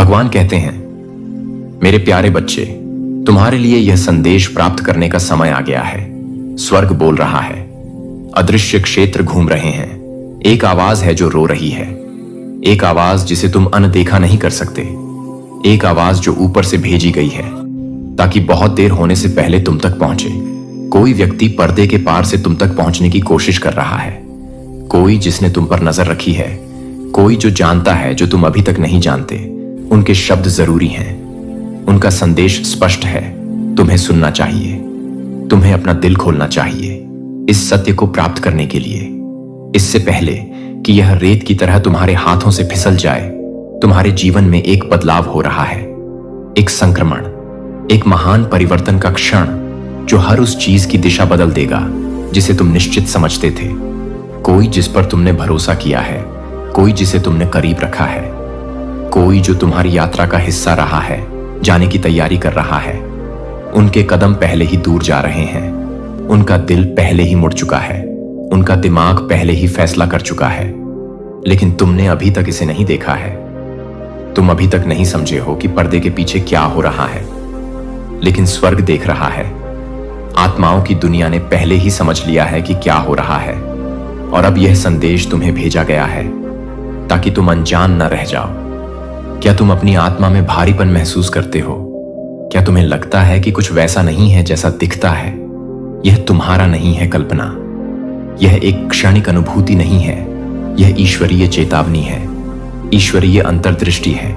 भगवान कहते हैं, मेरे प्यारे बच्चे, तुम्हारे लिए यह संदेश प्राप्त करने का समय आ गया है। स्वर्ग बोल रहा है, अदृश्य क्षेत्र घूम रहे हैं। एक आवाज है जो रो रही है, एक आवाज जिसे तुम अनदेखा नहीं कर सकते, एक आवाज जो ऊपर से भेजी गई है ताकि बहुत देर होने से पहले तुम तक पहुंचे। कोई व्यक्ति पर्दे के पार से तुम तक पहुंचने की कोशिश कर रहा है, कोई जिसने तुम पर नजर रखी है, कोई जो जानता है जो तुम अभी तक नहीं जानते। उनके शब्द जरूरी हैं, उनका संदेश स्पष्ट है। तुम्हें सुनना चाहिए, तुम्हें अपना दिल खोलना चाहिए इस सत्य को प्राप्त करने के लिए। इससे पहले कि यह रेत की तरह तुम्हारे हाथों से फिसल जाए, तुम्हारे जीवन में एक बदलाव हो रहा है, एक संक्रमण, एक महान परिवर्तन का क्षण जो हर उस चीज की दिशा बदल देगा जिसे तुम निश्चित समझते थे। कोई जिस पर तुमने भरोसा किया है, कोई जिसे तुमने करीब रखा है, कोई जो तुम्हारी यात्रा का हिस्सा रहा है, जाने की तैयारी कर रहा है। उनके कदम पहले ही दूर जा रहे हैं, उनका दिल पहले ही मुड़ चुका है, उनका दिमाग पहले ही फैसला कर चुका है। लेकिन तुमने अभी तक इसे नहीं देखा है। तुम अभी तक नहीं समझे हो कि पर्दे के पीछे क्या हो रहा है, लेकिन स्वर्ग देख रहा है। आत्माओं की दुनिया ने पहले ही समझ लिया है कि क्या हो रहा है, और अब यह संदेश तुम्हें भेजा गया है ताकि तुम अनजान न रह जाओ। क्या तुम अपनी आत्मा में भारीपन महसूस करते हो? क्या तुम्हें लगता है कि कुछ वैसा नहीं है जैसा दिखता है? यह तुम्हारा नहीं है कल्पना, यह एक क्षणिक अनुभूति नहीं है, यह ईश्वरीय चेतावनी है, ईश्वरीय अंतर्दृष्टि है।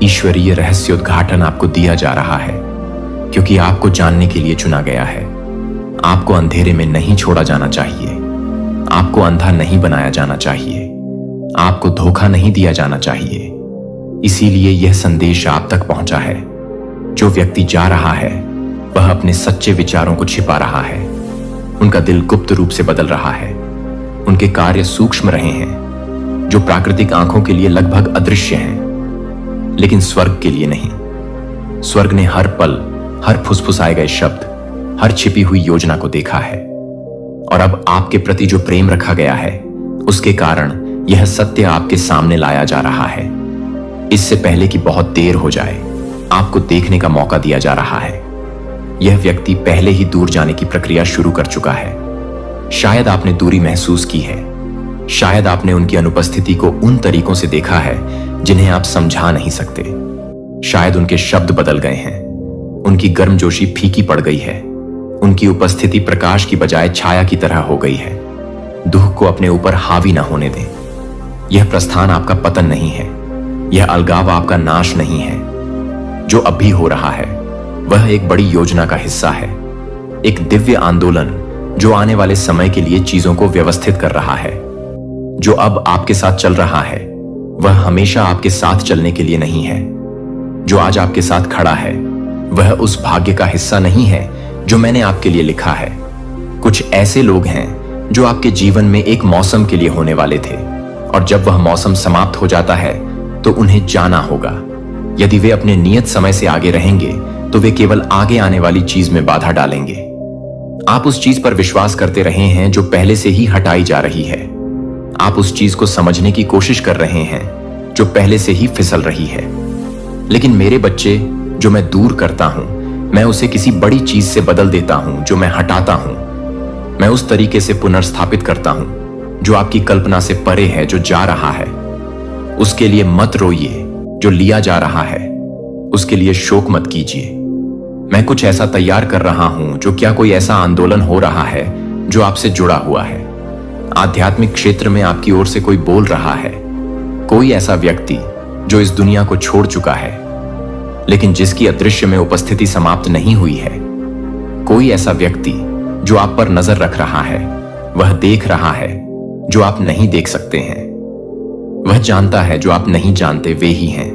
ईश्वरीय रहस्योद्घाटन आपको दिया जा रहा है क्योंकि आपको जानने के लिए चुना गया है। आपको अंधेरे में नहीं छोड़ा जाना चाहिए, आपको अंधा नहीं बनाया जाना चाहिए, आपको धोखा नहीं दिया जाना चाहिए। इसीलिए यह संदेश आप तक पहुंचा है। जो व्यक्ति जा रहा है वह अपने सच्चे विचारों को छिपा रहा है, उनका दिल गुप्त रूप से बदल रहा है, उनके कार्य सूक्ष्म रहे हैं जो प्राकृतिक आंखों के लिए लगभग अदृश्य हैं, लेकिन स्वर्ग के लिए नहीं। स्वर्ग ने हर पल, हर फुसफुसाए गए शब्द, हर छिपी हुई योजना को देखा है, और अब आपके प्रति जो प्रेम रखा गया है उसके कारण यह सत्य आपके सामने लाया जा रहा है। इससे पहले कि बहुत देर हो जाए, आपको देखने का मौका दिया जा रहा है। यह व्यक्ति पहले ही दूर जाने की प्रक्रिया शुरू कर चुका है। शायद आपने दूरी महसूस की है, शायद आपने उनकी अनुपस्थिति को उन तरीकों से देखा है जिन्हें आप समझा नहीं सकते। शायद उनके शब्द बदल गए हैं, उनकी गर्मजोशी फीकी पड़ गई है, उनकी उपस्थिति प्रकाश की बजाय छाया की तरह हो गई है। दुख को अपने ऊपर हावी ना होने दें। यह प्रस्थान आपका पतन नहीं है, यह अलगाव आपका नाश नहीं है। जो अब भी हो रहा है वह एक बड़ी योजना का हिस्सा है, एक दिव्य आंदोलन जो आने वाले समय के लिए चीजों को व्यवस्थित कर रहा है। जो अब आपके साथ चल रहा है वह हमेशा आपके साथ चलने के लिए नहीं है। जो आज आपके साथ खड़ा है वह उस भाग्य का हिस्सा नहीं है जो मैंने आपके लिए लिखा है। कुछ ऐसे लोग हैं जो आपके जीवन में एक मौसम के लिए होने वाले थे, और जब वह मौसम समाप्त हो जाता है तो उन्हें जाना होगा। यदि वे अपने नियत समय से आगे रहेंगे तो वे केवल आगे आने वाली चीज में बाधा डालेंगे। आप उस चीज पर विश्वास करते रहे हैं जो पहले से ही हटाई जा रही है। आप उस चीज को समझने की कोशिश कर रहे हैं जो पहले से ही फिसल रही है। लेकिन मेरे बच्चे, जो मैं दूर करता हूं, मैं उसे किसी बड़ी चीज से बदल देता हूं जो मैं हटाता हूं। मैं उस तरीके से पुनर्स्थापित करता हूं जो आपकी कल्पना से परे है, जो जा रहा है। उसके लिए मत रोइए, जो लिया जा रहा है उसके लिए शोक मत कीजिए। मैं कुछ ऐसा तैयार कर रहा हूं जो क्या कोई ऐसा आंदोलन हो रहा है जो आपसे जुड़ा हुआ है। आध्यात्मिक क्षेत्र में आपकी ओर से कोई बोल रहा है, कोई ऐसा व्यक्ति जो इस दुनिया को छोड़ चुका है लेकिन जिसकी अदृश्य में उपस्थिति समाप्त नहीं हुई है। कोई ऐसा व्यक्ति जो आप पर नजर रख रहा है, वह देख रहा है जो आप नहीं देख सकते हैं। वह जानता है जो आप नहीं जानते। वे ही हैं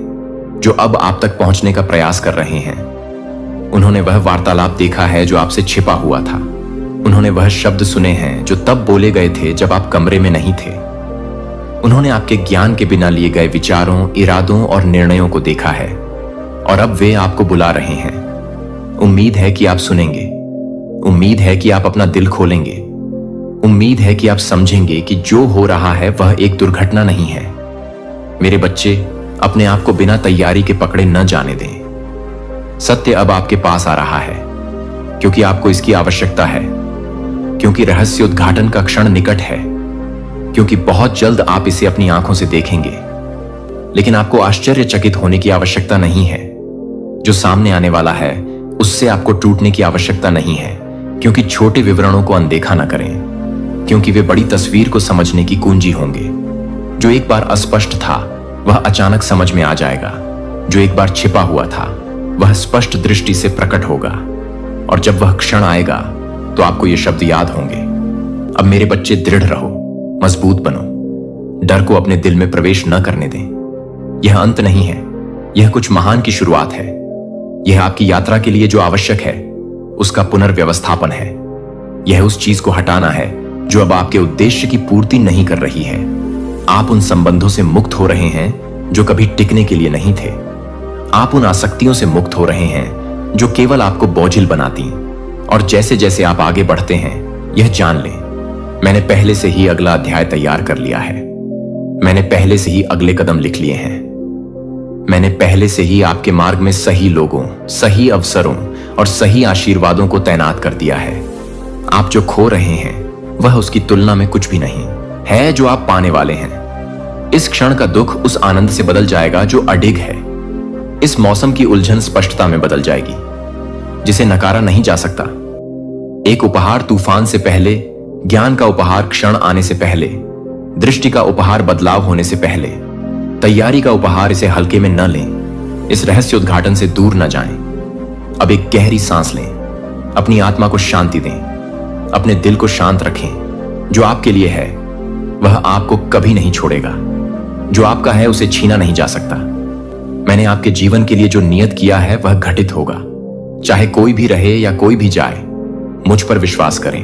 जो अब आप तक पहुंचने का प्रयास कर रहे हैं। उन्होंने वह वार्तालाप देखा है जो आपसे छिपा हुआ था। उन्होंने वह शब्द सुने हैं जो तब बोले गए थे जब आप कमरे में नहीं थे। उन्होंने आपके ज्ञान के बिना लिए गए विचारों, इरादों और निर्णयों को देखा है, और अब वे आपको बुला रहे हैं। उम्मीद है कि आप सुनेंगे, उम्मीद है कि आप अपना दिल खोलेंगे, उम्मीद है कि आप समझेंगे कि जो हो रहा है वह एक दुर्घटना नहीं है। मेरे बच्चे, अपने आप को बिना तैयारी के पकड़े न जाने दें। सत्य अब आपके पास आ रहा है क्योंकि आपको इसकी आवश्यकता है, क्योंकि रहस्य उद्घाटन का क्षण निकट है, क्योंकि बहुत जल्द आप इसे अपनी आंखों से देखेंगे। लेकिन आपको आश्चर्यचकित होने की आवश्यकता नहीं है। जो सामने आने वाला है उससे आपको टूटने की आवश्यकता नहीं है, क्योंकि छोटे विवरणों को अनदेखा न करें, क्योंकि वे बड़ी तस्वीर को समझने की कुंजी होंगे। जो एक बार अस्पष्ट था वह अचानक समझ में आ जाएगा, जो एक बार छिपा हुआ था वह स्पष्ट दृष्टि से प्रकट होगा। और जब वह क्षण आएगा तो आपको ये शब्द याद होंगे, अब मेरे बच्चे दृढ़ रहो, मजबूत बनो, डर को अपने दिल में प्रवेश न करने दें। यह अंत नहीं है, यह कुछ महान की शुरुआत है। यह आपकी यात्रा के लिए जो आवश्यक है उसका पुनर्व्यवस्थापन है। यह उस चीज को हटाना है जो अब आपके उद्देश्य की पूर्ति नहीं कर रही है। आप उन संबंधों से मुक्त हो रहे हैं जो कभी टिकने के लिए नहीं थे। आप उन आसक्तियों से मुक्त हो रहे हैं जो केवल आपको बोझिल बनाती। और जैसे जैसे आप आगे बढ़ते हैं यह जान लें, मैंने पहले से ही अगला अध्याय तैयार कर लिया है। मैंने पहले से ही अगले कदम लिख लिए हैं। मैंने पहले से ही आपके मार्ग में सही लोगों, सही अवसरों और सही आशीर्वादों को तैनात कर दिया है। आप जो खो रहे हैं वह उसकी तुलना में कुछ भी नहीं है जो आप पाने वाले हैं। इस क्षण का दुख उस आनंद से बदल जाएगा जो अडिग है। इस मौसम की उलझन स्पष्टता में बदल जाएगी जिसे नकारा नहीं जा सकता। एक उपहार तूफान से पहले, ज्ञान का उपहार क्षण आने से पहले, दृष्टि का उपहार बदलाव होने से पहले, तैयारी का उपहार इसे हल्के में न लें। इस रहस्य उद्घाटन से दूर न जाएं। अब एक गहरी सांस लें, अपनी आत्मा को शांति दें, अपने दिल को शांत रखें। जो आपके लिए है वह आपको कभी नहीं छोड़ेगा। जो आपका है उसे छीना नहीं जा सकता। मैंने आपके जीवन के लिए जो नियत किया है वह घटित होगा, चाहे कोई भी रहे या कोई भी जाए। मुझ पर विश्वास करें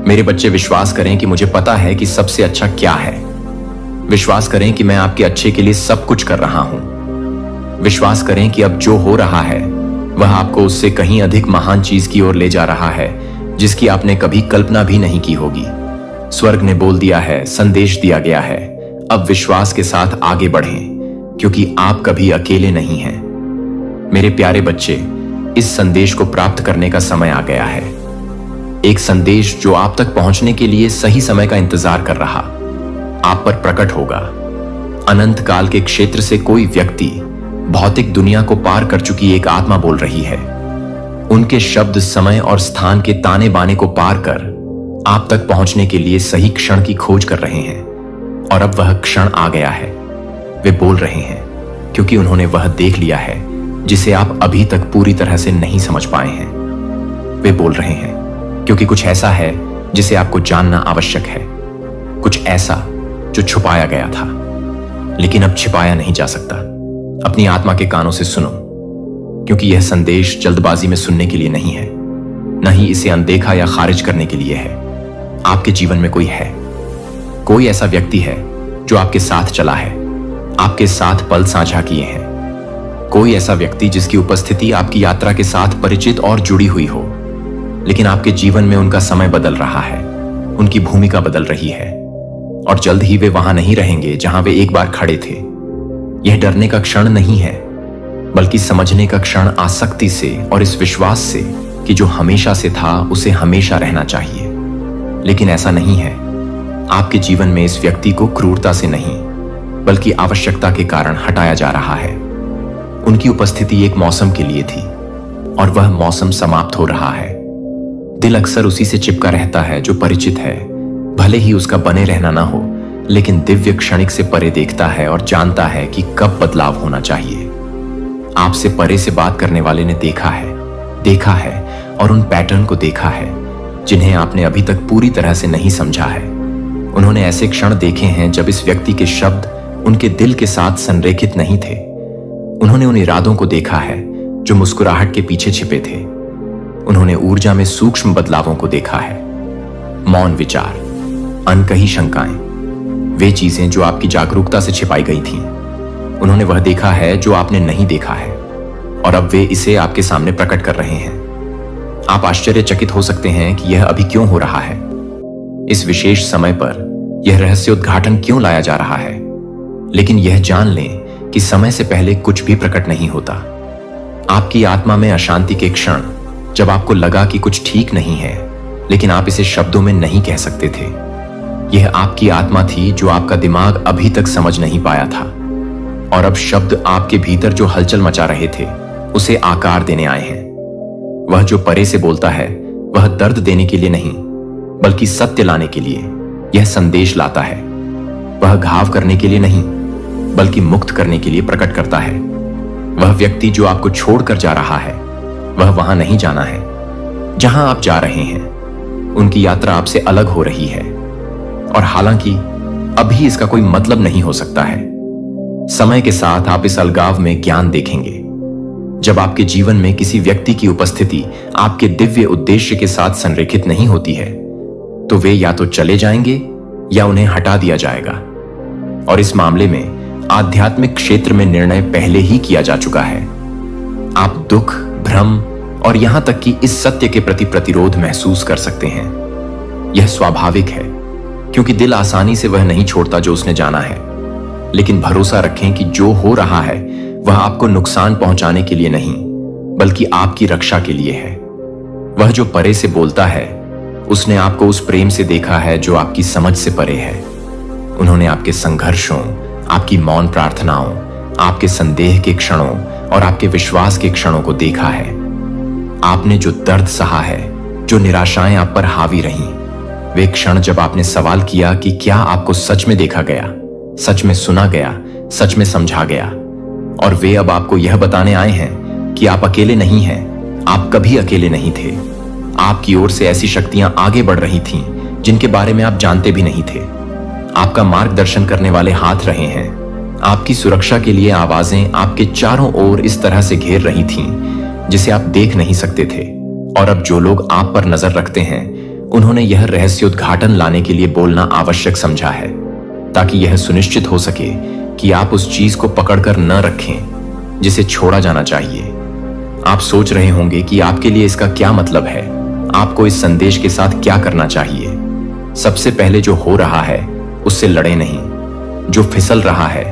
मेरे बच्चे, विश्वास करें कि मुझे पता है कि सबसे अच्छा क्या है। विश्वास करें कि मैं आपके अच्छे के लिए सब कुछ कर रहा हूं। विश्वास करें कि अब जो हो रहा है वह आपको उससे कहीं अधिक महान चीज की ओर ले जा रहा है जिसकी आपने कभी कल्पना भी नहीं की होगी। स्वर्ग ने बोल दिया है, संदेश दिया गया है। अब विश्वास के साथ आगे बढ़ें क्योंकि आप कभी अकेले नहीं हैं। मेरे प्यारे बच्चे, इस संदेश को प्राप्त करने का समय आ गया है। एक संदेश जो आप तक पहुंचने के लिए सही समय का इंतजार कर रहा आप पर प्रकट होगा। अनंत काल के क्षेत्र से कोई व्यक्ति भौतिक दुनिया को पार कर चुकी एक आत्मा बोल रही है। उनके शब्द समय और स्थान के ताने बाने को पार कर आप तक पहुंचने के लिए सही क्षण की खोज कर रहे हैं। और अब वह क्षण आ गया है। वे बोल रहे हैं क्योंकि उन्होंने वह देख लिया है जिसे आप अभी तक पूरी तरह से नहीं समझ पाए हैं। वे बोल रहे हैं क्योंकि कुछ ऐसा है जिसे आपको जानना आवश्यक है, कुछ ऐसा जो छुपाया गया था लेकिन अब छिपाया नहीं जा सकता। अपनी आत्मा के कानों से सुनो, क्योंकि यह संदेश जल्दबाजी में सुनने के लिए नहीं है, न ही इसे अनदेखा या खारिज करने के लिए है। आपके जीवन में कोई है, कोई ऐसा व्यक्ति है जो आपके साथ चला है, आपके साथ पल साझा किए हैं। कोई ऐसा व्यक्ति जिसकी उपस्थिति आपकी यात्रा के साथ परिचित और जुड़ी हुई हो, लेकिन आपके जीवन में उनका समय बदल रहा है, उनकी भूमिका बदल रही है और जल्द ही वे वहां नहीं रहेंगे जहां वे एक बार खड़े थे। यह डरने का क्षण नहीं है, बल्कि समझने का क्षण, आसक्ति से और इस विश्वास से कि जो हमेशा से था उसे हमेशा रहना चाहिए। लेकिन ऐसा नहीं है। आपके जीवन में इस व्यक्ति को क्रूरता से नहीं बल्कि आवश्यकता के कारण हटाया जा रहा है। उनकी उपस्थिति एक मौसम के लिए थी और वह मौसम समाप्त हो रहा है। दिल अक्सर उसी से चिपका रहता है जो परिचित है, भले ही उसका बने रहना ना हो, लेकिन दिव्य क्षणिक से परे देखता है और जानता है कि कब बदलाव होना चाहिए। आपसे परे से बात करने वाले ने देखा है और उन पैटर्न को देखा है जिन्हें आपने अभी तक पूरी तरह से नहीं समझा है। उन्होंने ऐसे क्षण देखे हैं जब इस व्यक्ति के शब्द उनके दिल के साथ संरेखित नहीं थे। उन्होंने उन इरादों को देखा है जो मुस्कुराहट के पीछे छिपे थे। उन्होंने ऊर्जा में सूक्ष्म बदलावों को देखा है। मौन विचार, अनकही शंकाएं, वे चीजें जो आपकी जागरूकता से छिपाई गई थीं। उन्होंने वह देखा है जो आपने नहीं देखा है और अब वे इसे आपके सामने प्रकट कर रहे हैं। आप आश्चर्यचकित हो सकते हैं कि यह अभी क्यों हो रहा है। इस विशेष समय पर यह रहस्य उद्घाटन क्यों लाया जा रहा है, लेकिन यह जान लें कि समय से पहले कुछ भी प्रकट नहीं होता। आपकी आत्मा में अशांति के क्षण, जब आपको लगा कि कुछ ठीक नहीं है, लेकिन आप इसे शब्दों में नहीं कह सकते थे, यह आपकी आत्मा थी जो आपका दिमाग अभी तक समझ नहीं पाया था। और अब शब्द आपके भीतर जो हलचल मचा रहे थे, उसे आकार देने आए हैं। वह जो परे से बोलता है, वह दर्द देने के लिए नहीं, बल्कि सत्य लाने के लिए यह संदेश लाता है। वह घाव करने के लिए नहीं, बल्कि मुक्त करने के लिए प्रकट करता है। वह व्यक्ति जो आपको छोड़कर जा रहा है, वह वहां नहीं जाना है जहां आप जा रहे हैं। उनकी यात्रा आपसे अलग हो रही है, और हालांकि अभी इसका कोई मतलब नहीं हो सकता है। समय के साथ आप इस अलगाव में ज्ञान देखेंगे। जब आपके जीवन में किसी व्यक्ति की उपस्थिति आपके दिव्य उद्देश्य के साथ संरेखित नहीं होती है, तो वे या तो चले जाएंगे या उन्हें हटा दिया जाएगा। और इस मामले में आध्यात्मिक क्षेत्र में निर्णय पहले ही किया जा चुका है। आप दुख, भ्रम और यहां तक कि इस सत्य के प्रति प्रतिरोध महसूस कर सकते हैं। यह स्वाभाविक है, क्योंकि दिल आसानी से वह नहीं छोड़ता जो उसने जाना है। लेकिन भरोसा रखें कि जो हो रहा है वह आपको नुकसान पहुंचाने के लिए नहीं, बल्कि आपकी रक्षा के लिए है। वह जो परे से बोलता है, उसने आपको उस प्रेम से देखा है जो आपकी समझ से परे है। उन्होंने आपके संघर्षों, आपकी मौन प्रार्थनाओं, आपके संदेह के क्षणों और आपके विश्वास के क्षणों को देखा है। आपने जो दर्द सहा है, जो निराशाएं आप पर हावी रहीं, वे क्षण जब आपने सवाल किया कि क्या आपको सच में देखा गया, सच में सुना गया, सच में समझा गया। और वे अब आपको यह बताने आए हैं कि आप अकेले नहीं हैं, आप कभी अकेले नहीं थे। आपकी ओर से ऐसी शक्तियां आगे बढ़ रही थीं जिनके बारे में आप जानते भी नहीं थे। आपका मार्गदर्शन करने वाले हाथ रहे हैं। आपकी सुरक्षा के लिए आवाजें आपके चारों ओर इस तरह से घेर रही थीं जिसे आप देख नहीं सकते थे। और अब जो लोग आप पर नजर रखते हैं, उन्होंने यह रहस्योद्घाटन लाने के लिए बोलना आवश्यक समझा है, ताकि यह सुनिश्चित हो सके कि आप उस चीज को पकड़कर न रखें जिसे छोड़ा जाना चाहिए। आप सोच रहे होंगे कि आपके लिए इसका क्या मतलब है, आपको इस संदेश के साथ क्या करना चाहिए। सबसे पहले जो हो रहा है उससे लड़े नहीं। जो फिसल रहा है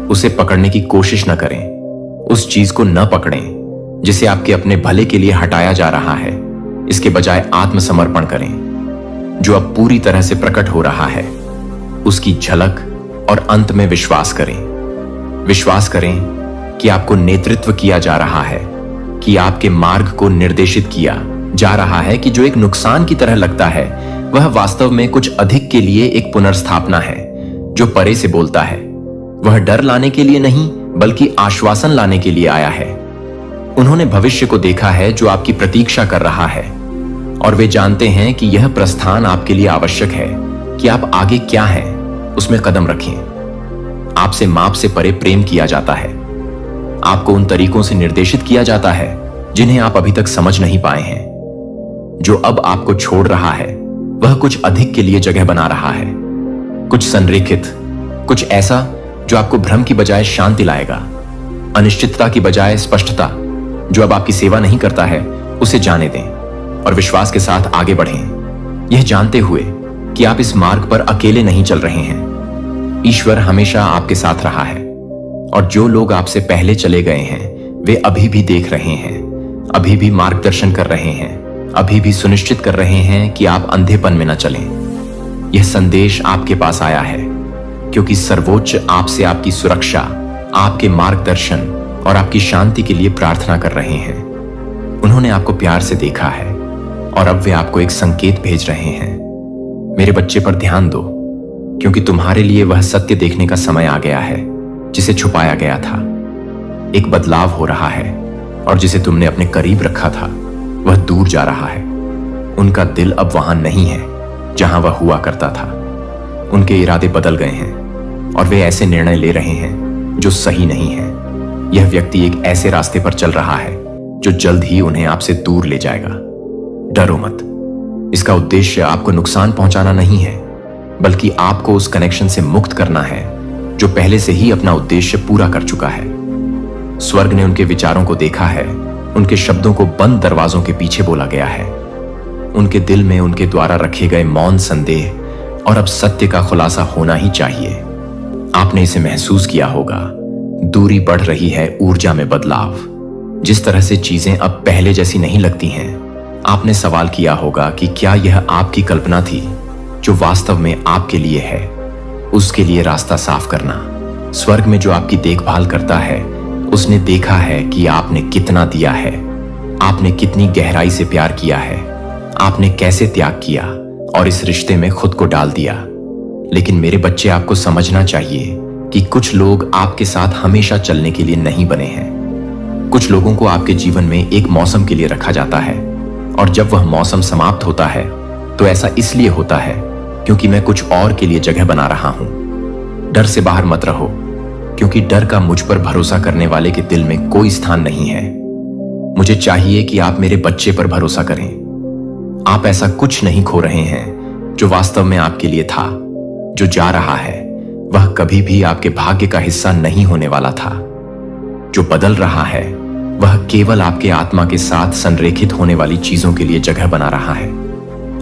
उसे पकड़ने की कोशिश न करें। उस चीज को न पकड़ें जिसे आपके अपने भले के लिए हटाया जा रहा है। इसके बजाय आत्मसमर्पण करें। जो अब पूरी तरह से प्रकट हो रहा है, उसकी झलक और अंत में विश्वास करें। विश्वास करें कि आपको नेतृत्व किया जा रहा है, कि आपके मार्ग को निर्देशित किया जा रहा है, कि जो एक नुकसान की तरह लगता है वह वास्तव में कुछ अधिक के लिए एक पुनर्स्थापना है। जो परे से बोलता है, वह डर लाने के लिए नहीं, बल्कि आश्वासन लाने के लिए आया है। उन्होंने भविष्य को देखा है जो आपकी प्रतीक्षा कर रहा है, और वे जानते हैं कि यह प्रस्थान आपके लिए आवश्यक है कि आप आगे क्या हैं उसमें कदम रखें। आपसे माप से परे प्रेम किया जाता है। आपको उन तरीकों से निर्देशित किया जाता है जिन्हें आप अभी तक समझ नहीं पाए हैं। जो अब आपको छोड़ रहा है वह कुछ अधिक के लिए जगह बना रहा है, कुछ संरेखित, कुछ ऐसा जो आपको भ्रम की बजाय शांति लाएगा, अनिश्चितता की बजाय स्पष्टता। जो अब आपकी सेवा नहीं करता है उसे जाने दें और विश्वास के साथ आगे बढ़ें, यह जानते हुए कि आप इस मार्ग पर अकेले नहीं चल रहे हैं। ईश्वर हमेशा आपके साथ रहा है, और जो लोग आपसे पहले चले गए हैं वे अभी भी देख रहे हैं, अभी भी मार्गदर्शन कर रहे हैं, अभी भी सुनिश्चित कर रहे हैं कि आप अंधेपन में न चलें। यह संदेश आपके पास आया है क्योंकि सर्वोच्च आपसे आपकी सुरक्षा, आपके मार्गदर्शन और आपकी शांति के लिए प्रार्थना कर रहे हैं। उन्होंने आपको प्यार से देखा है और अब वे आपको एक संकेत भेज रहे हैं। मेरे बच्चे पर ध्यान दो, क्योंकि तुम्हारे लिए वह सत्य देखने का समय आ गया है जिसे छुपाया गया था। एक बदलाव हो रहा है, और जिसे तुमने अपने करीब रखा था वह दूर जा रहा है। उनका दिल अब वहां नहीं है जहां वह हुआ करता था। उनके इरादे बदल गए हैं और वे ऐसे निर्णय ले रहे हैं जो सही नहीं है। यह व्यक्ति एक ऐसे रास्ते पर चल रहा है जो जल्द ही उन्हें आपसे दूर ले जाएगा। डरो मत। इसका उद्देश्य आपको नुकसान पहुंचाना नहीं है, बल्कि आपको उस कनेक्शन से मुक्त करना है जो पहले से ही अपना उद्देश्य पूरा कर चुका है। स्वर्ग ने उनके विचारों को देखा है, उनके शब्दों को बंद दरवाजों के पीछे बोला गया है। उनके दिल में उनके द्वारा रखे गए मौन संदेह और अब सत्य का खुलासा होना ही चाहिए। आपने इसे महसूस किया होगा दूरी बढ़ रही है, ऊर्जा में बदलाव। जिस तरह से चीजें अब पहले जैसी नहीं लगती हैं। आपने सवाल किया होगा कि क्या यह आपकी कल्पना थी जो वास्तव में आपके लिए है। उसके लिए रास्ता साफ करना। स्वर्ग में जो आपकी देखभाल करता है, उसने देखा है कि आपने कितना दिया है, आपने कितनी गहराई से प्यार किया है, आपने कैसे त्याग किया और इस रिश्ते में खुद को डाल दिया। लेकिन मेरे बच्चे, आपको समझना चाहिए कि कुछ लोग आपके साथ हमेशा चलने के लिए नहीं बने हैं। कुछ लोगों को आपके जीवन में एक मौसम के लिए रखा जाता है, और जब वह मौसम समाप्त होता है तो ऐसा इसलिए होता है क्योंकि मैं कुछ और के लिए जगह बना रहा हूं। डर से बाहर मत रहो, क्योंकि डर का मुझ पर भरोसा करने वाले के दिल में कोई स्थान नहीं है। मुझे चाहिए कि आप मेरे बच्चे पर भरोसा करें। आप ऐसा कुछ नहीं खो रहे हैं जो वास्तव में आपके लिए था। जो जा रहा है वह कभी भी आपके भाग्य का हिस्सा नहीं होने वाला था। जो बदल रहा है वह केवल आपके आत्मा के साथ संरेखित होने वाली चीजों के लिए जगह बना रहा है।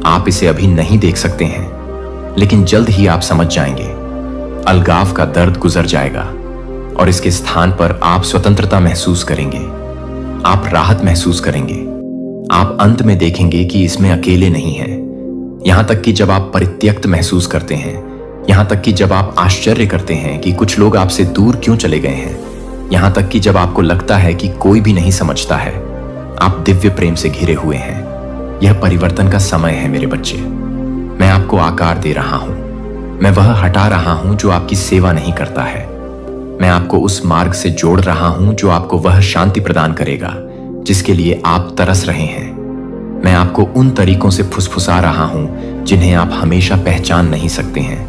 आप इसे अभी नहीं देख सकते हैं, लेकिन जल्द ही आप समझ जाएंगे। अलगाव का दर्द गुजर जाएगा और इसके स्थान पर आप स्वतंत्रता महसूस करेंगे। आप राहत महसूस करेंगे। आप अंत में देखेंगे कि इसमें अकेले नहीं हैं। यहां तक कि जब आप परित्यक्त महसूस करते हैं, यहां तक कि जब आप आश्चर्य करते हैं कि कुछ लोग आपसे दूर क्यों चले गए हैं, यहां तक कि जब आपको लगता है कि कोई भी नहीं समझता है, आप दिव्य प्रेम से घिरे हुए हैं। यह परिवर्तन का समय है मेरे बच्चे। मैं आपको आकार दे रहा हूं। मैं वह हटा रहा हूं जो आपकी सेवा नहीं करता है। मैं आपको उस मार्ग से जोड़ रहा हूं जो आपको वह शांति प्रदान करेगा जिसके लिए आप तरस रहे हैं। मैं आपको उन तरीकों से फुसफुसा रहा हूं जिन्हें आप हमेशा पहचान नहीं सकते हैं।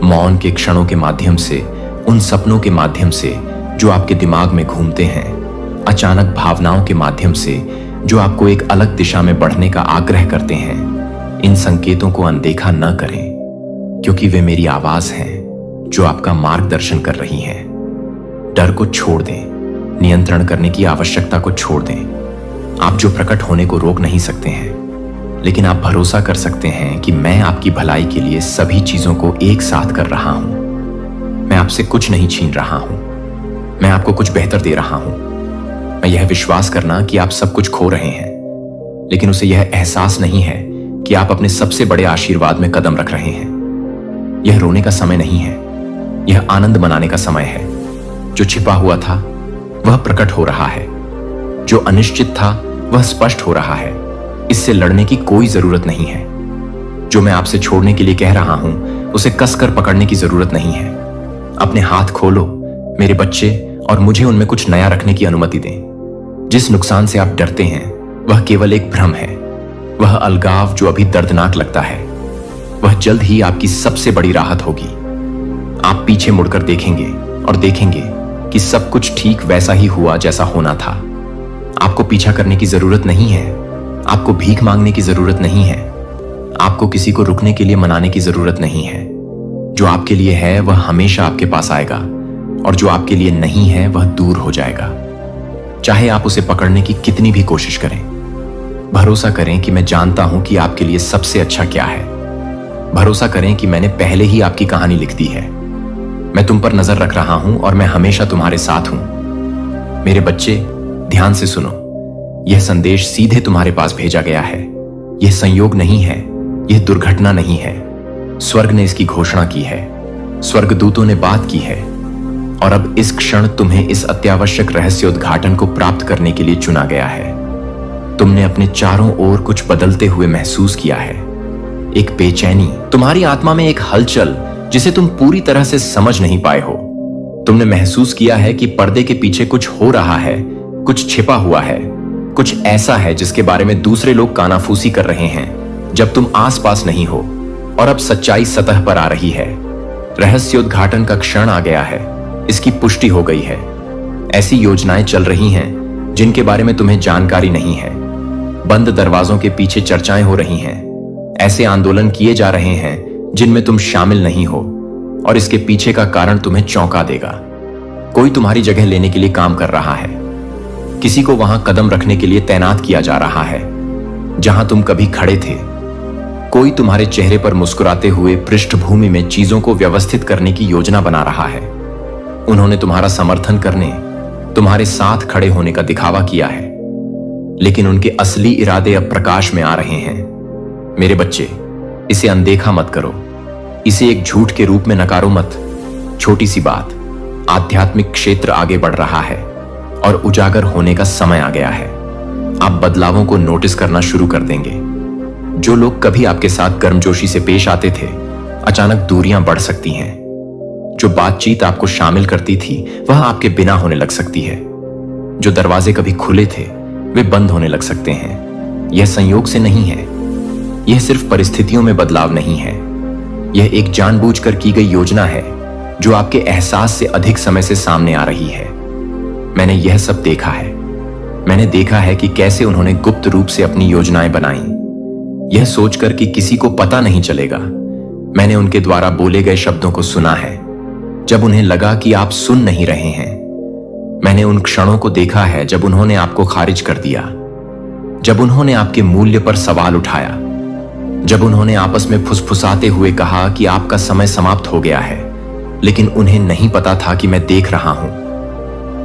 मौन के क्षणों के माध्यम से, उन सपनों के माध्यम से जो आपके दिमाग में घूमते हैं, अचानक भावनाओं के माध्यम से जो आपको एक अलग दिशा में बढ़ने का आग्रह करते हैं। इन संकेतों को अनदेखा न करें, क्योंकि वे मेरी आवाज हैं जो आपका मार्गदर्शन कर रही हैं। डर को छोड़ दें, नियंत्रण करने की आवश्यकता को छोड़ दें। आप जो प्रकट होने को रोक नहीं सकते हैं, लेकिन आप भरोसा कर सकते हैं कि मैं आपकी भलाई के लिए सभी चीजों को एक साथ कर रहा हूं। मैं आपसे कुछ नहीं छीन रहा हूं, मैं आपको कुछ बेहतर दे रहा हूं। मैं यह विश्वास करना कि आप सब कुछ खो रहे हैं, लेकिन उसे यह एहसास नहीं है कि आप अपने सबसे बड़े आशीर्वाद में कदम रख रहे हैं। यह रोने का समय नहीं है, यह आनंद मनाने का समय है। जो छिपा हुआ था वह प्रकट हो रहा है, जो अनिश्चित था वह स्पष्ट हो रहा है। इससे लड़ने की कोई जरूरत नहीं है। जो मैं आपसे छोड़ने के लिए कह रहा हूं, उसे कसकर पकड़ने की जरूरत नहीं है। अपने हाथ खोलो मेरे बच्चे, और मुझे उनमें कुछ नया रखने की अनुमति दें। जिस नुकसान से आप डरते हैं वह केवल एक भ्रम है। वह अलगाव जो अभी दर्दनाक लगता है, वह जल्द ही आपकी सबसे बड़ी राहत होगी। आप पीछे मुड़कर देखेंगे और देखेंगे कि सब कुछ ठीक वैसा ही हुआ जैसा होना था। आपको पीछा करने की जरूरत नहीं है, आपको भीख मांगने की जरूरत नहीं है, आपको किसी को रुकने के लिए मनाने की जरूरत नहीं है। जो आपके लिए है वह हमेशा आपके पास आएगा, और जो आपके लिए नहीं है वह दूर हो जाएगा, चाहे आप उसे पकड़ने की कितनी भी कोशिश करें। भरोसा करें कि मैं जानता हूं कि आपके लिए सबसे अच्छा क्या है। भरोसा करें कि मैंने पहले ही आपकी कहानी लिख दी है। मैं तुम पर नजर रख रहा हूं और मैं हमेशा तुम्हारे साथ हूं। मेरे बच्चे, ध्यान से सुनो। यह संदेश सीधे तुम्हारे पास भेजा गया है। यह संयोग नहीं है, यह दुर्घटना नहीं है। स्वर्ग ने इसकी घोषणा की है, स्वर्गदूतों ने बात की है, और अब इस क्षण तुम्हें इस अत्यावश्यक रहस्योद्घाटन को प्राप्त करने के लिए चुना गया है। तुमने अपने चारों ओर कुछ बदलते हुए महसूस किया है। एक बेचैनी, तुम्हारी आत्मा में एक हलचल जिसे तुम पूरी तरह से समझ नहीं पाए हो। तुमने महसूस किया है कि पर्दे के पीछे कुछ हो रहा है, कुछ छिपा हुआ है, कुछ ऐसा है जिसके बारे में दूसरे लोग कानाफूसी कर रहे हैं जब तुम आसपास नहीं हो, और अब सच्चाई सतह पर आ रही है। रहस्योद्घाटन का क्षण आ गया है, इसकी पुष्टि हो गई है। ऐसी योजनाएं चल रही हैं जिनके बारे में तुम्हें जानकारी नहीं है। बंद दरवाजों के पीछे चर्चाएं हो रही हैं। ऐसे आंदोलन किए जा रहे हैं जिनमें तुम शामिल नहीं हो, और इसके पीछे का कारण तुम्हें चौंका देगा। कोई तुम्हारी जगह लेने के लिए काम कर रहा है। किसी को वहां कदम रखने के लिए तैनात किया जा रहा है जहां तुम कभी खड़े थे। कोई तुम्हारे चेहरे पर मुस्कुराते हुए पृष्ठभूमि में चीजों को व्यवस्थित करने की योजना बना रहा है। उन्होंने तुम्हारा समर्थन करने, तुम्हारे साथ खड़े होने का दिखावा किया है, लेकिन उनके असली इरादे अब प्रकाश में आ रहे हैं। मेरे बच्चे, इसे अनदेखा मत करो, इसे एक झूठ के रूप में नकारो मत। छोटी सी बात, आध्यात्मिक क्षेत्र आगे बढ़ रहा है और उजागर होने का समय आ गया है। आप बदलावों को नोटिस करना शुरू कर देंगे। जो लोग कभी आपके साथ गर्मजोशी से पेश आते थे, अचानक दूरियां बढ़ सकती हैं। जो बातचीत आपको शामिल करती थी, वह आपके बिना होने लग सकती है। जो दरवाजे कभी खुले थे, वे बंद होने लग सकते हैं। यह संयोग से नहीं है, यह सिर्फ परिस्थितियों में बदलाव नहीं है। यह एक जानबूझकर की गई योजना है जो आपके एहसास से अधिक समय से सामने आ रही है। मैंने यह सब देखा है। मैंने देखा है कि कैसे उन्होंने गुप्त रूप से अपनी योजनाएं बनाई, यह सोचकर कि किसी को पता नहीं चलेगा। मैंने उनके द्वारा बोले गए शब्दों को सुना है जब उन्हें लगा कि आप सुन नहीं रहे हैं। मैंने उन क्षणों को देखा है जब उन्होंने आपको खारिज कर दिया, जब उन्होंने आपके मूल्य पर सवाल उठाया, जब उन्होंने आपस में फुसफुसाते हुए कहा कि आपका समय समाप्त हो गया है, लेकिन उन्हें नहीं पता था कि मैं देख रहा हूं।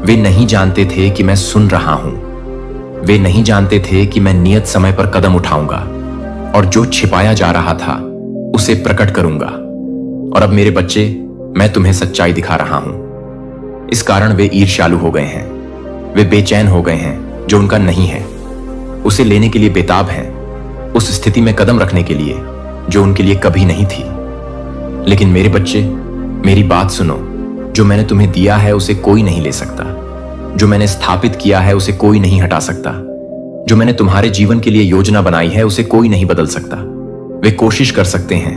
वे नहीं जानते थे कि मैं सुन रहा हूं। वे नहीं जानते थे कि मैं नियत समय पर कदम उठाऊंगा और जो छिपाया जा रहा था उसे प्रकट करूंगा। और अब मेरे बच्चे, मैं तुम्हें सच्चाई दिखा रहा हूं। इस कारण वे ईर्ष्यालु हो गए हैं, वे बेचैन हो गए हैं जो उनका नहीं है, उसे लेने के लिए बेताब हैं, उस स्थिति में कदम रखने के लिए जो उनके लिए कभी नहीं थी। लेकिन मेरे बच्चे, मेरी बात सुनो। जो मैंने तुम्हें दिया है उसे कोई नहीं ले सकता। जो मैंने स्थापित किया है उसे कोई नहीं हटा सकता। जो मैंने तुम्हारे जीवन के लिए योजना बनाई है उसे कोई नहीं बदल सकता। वे कोशिश कर सकते हैं,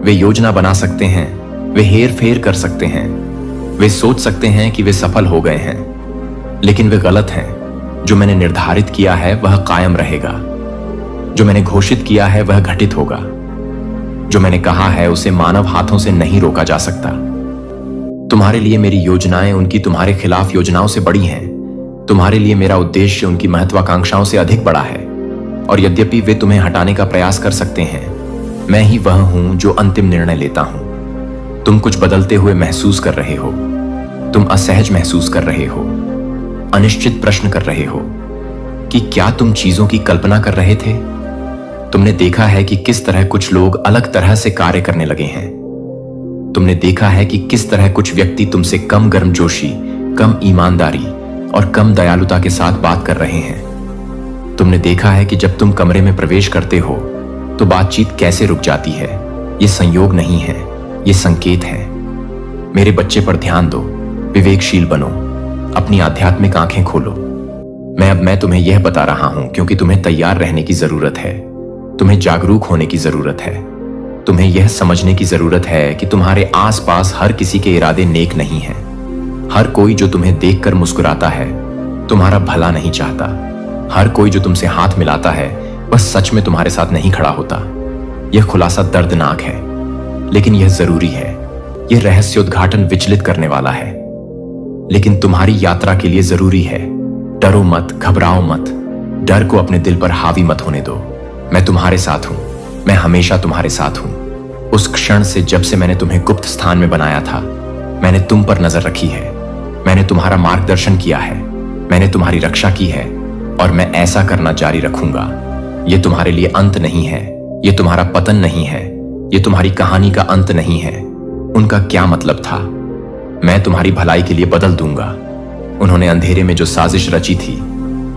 वे योजना बना सकते हैं, वे हेर फेर कर सकते हैं, वे सोच सकते हैं कि वे सफल हो गए हैं, लेकिन वे गलत हैं। जो मैंने निर्धारित किया है वह कायम रहेगा। जो मैंने घोषित किया है वह घटित होगा। जो मैंने कहा है उसे मानव हाथों से नहीं रोका जा सकता। तुम्हारे लिए मेरी योजनाएं उनकी तुम्हारे खिलाफ योजनाओं से बड़ी हैं। तुम्हारे लिए मेरा उद्देश्य उनकी महत्वाकांक्षाओं से अधिक बड़ा है। और यद्यपि वे तुम्हें हटाने का प्रयास कर सकते हैं, मैं ही वह हूं जो अंतिम निर्णय लेता हूं। तुम कुछ बदलते हुए महसूस कर रहे हो। तुम असहज महसूस कर रहे हो, अनिश्चित प्रश्न कर रहे हो कि क्या तुम चीजों की कल्पना कर रहे थे। तुमने देखा है कि किस तरह कुछ लोग अलग तरह से कार्य करने लगे हैं। तुमने देखा है कि किस तरह कुछ व्यक्ति तुमसे कम गर्मजोशी, कम ईमानदारी और कम दयालुता के साथ बात कर रहे हैं। तुमने देखा है कि जब तुम कमरे में प्रवेश करते हो तो बातचीत कैसे रुक जाती है। यह संयोग नहीं है, यह संकेत है। मेरे बच्चे पर ध्यान दो, विवेकशील बनो, अपनी आध्यात्मिक आंखें खोलो। मैं तुम्हें यह बता रहा हूं क्योंकि तुम्हें तैयार रहने की जरूरत है। तुम्हें जागरूक होने की जरूरत है। तुम्हें यह समझने की जरूरत है कि तुम्हारे आसपास हर किसी के इरादे नेक नहीं हैं। हर कोई जो तुम्हें देखकर मुस्कुराता है तुम्हारा भला नहीं चाहता। हर कोई जो तुमसे हाथ मिलाता है वह सच में तुम्हारे साथ नहीं खड़ा होता। यह खुलासा दर्दनाक है, लेकिन यह जरूरी है। यह रहस्योद्घाटन विचलित करने वाला है, लेकिन तुम्हारी यात्रा के लिए जरूरी है। डरो मत, घबराओ मत, डर को अपने दिल पर हावी मत होने दो। मैं तुम्हारे साथ हूं, मैं हमेशा तुम्हारे साथ हूं। उस क्षण से जब से मैंने तुम्हें गुप्त स्थान में बनाया था, मैंने तुम पर नजर रखी है। मैंने तुम्हारा मार्गदर्शन किया है, मैंने तुम्हारी रक्षा की है और मैं ऐसा करना जारी रखूंगा। यह तुम्हारे लिए अंत नहीं है, यह तुम्हारा पतन नहीं है, यह तुम्हारी कहानी का अंत नहीं है। उनका क्या मतलब था? मैं तुम्हारी भलाई के लिए बदल दूंगा। उन्होंने अंधेरे में जो साजिश रची थी,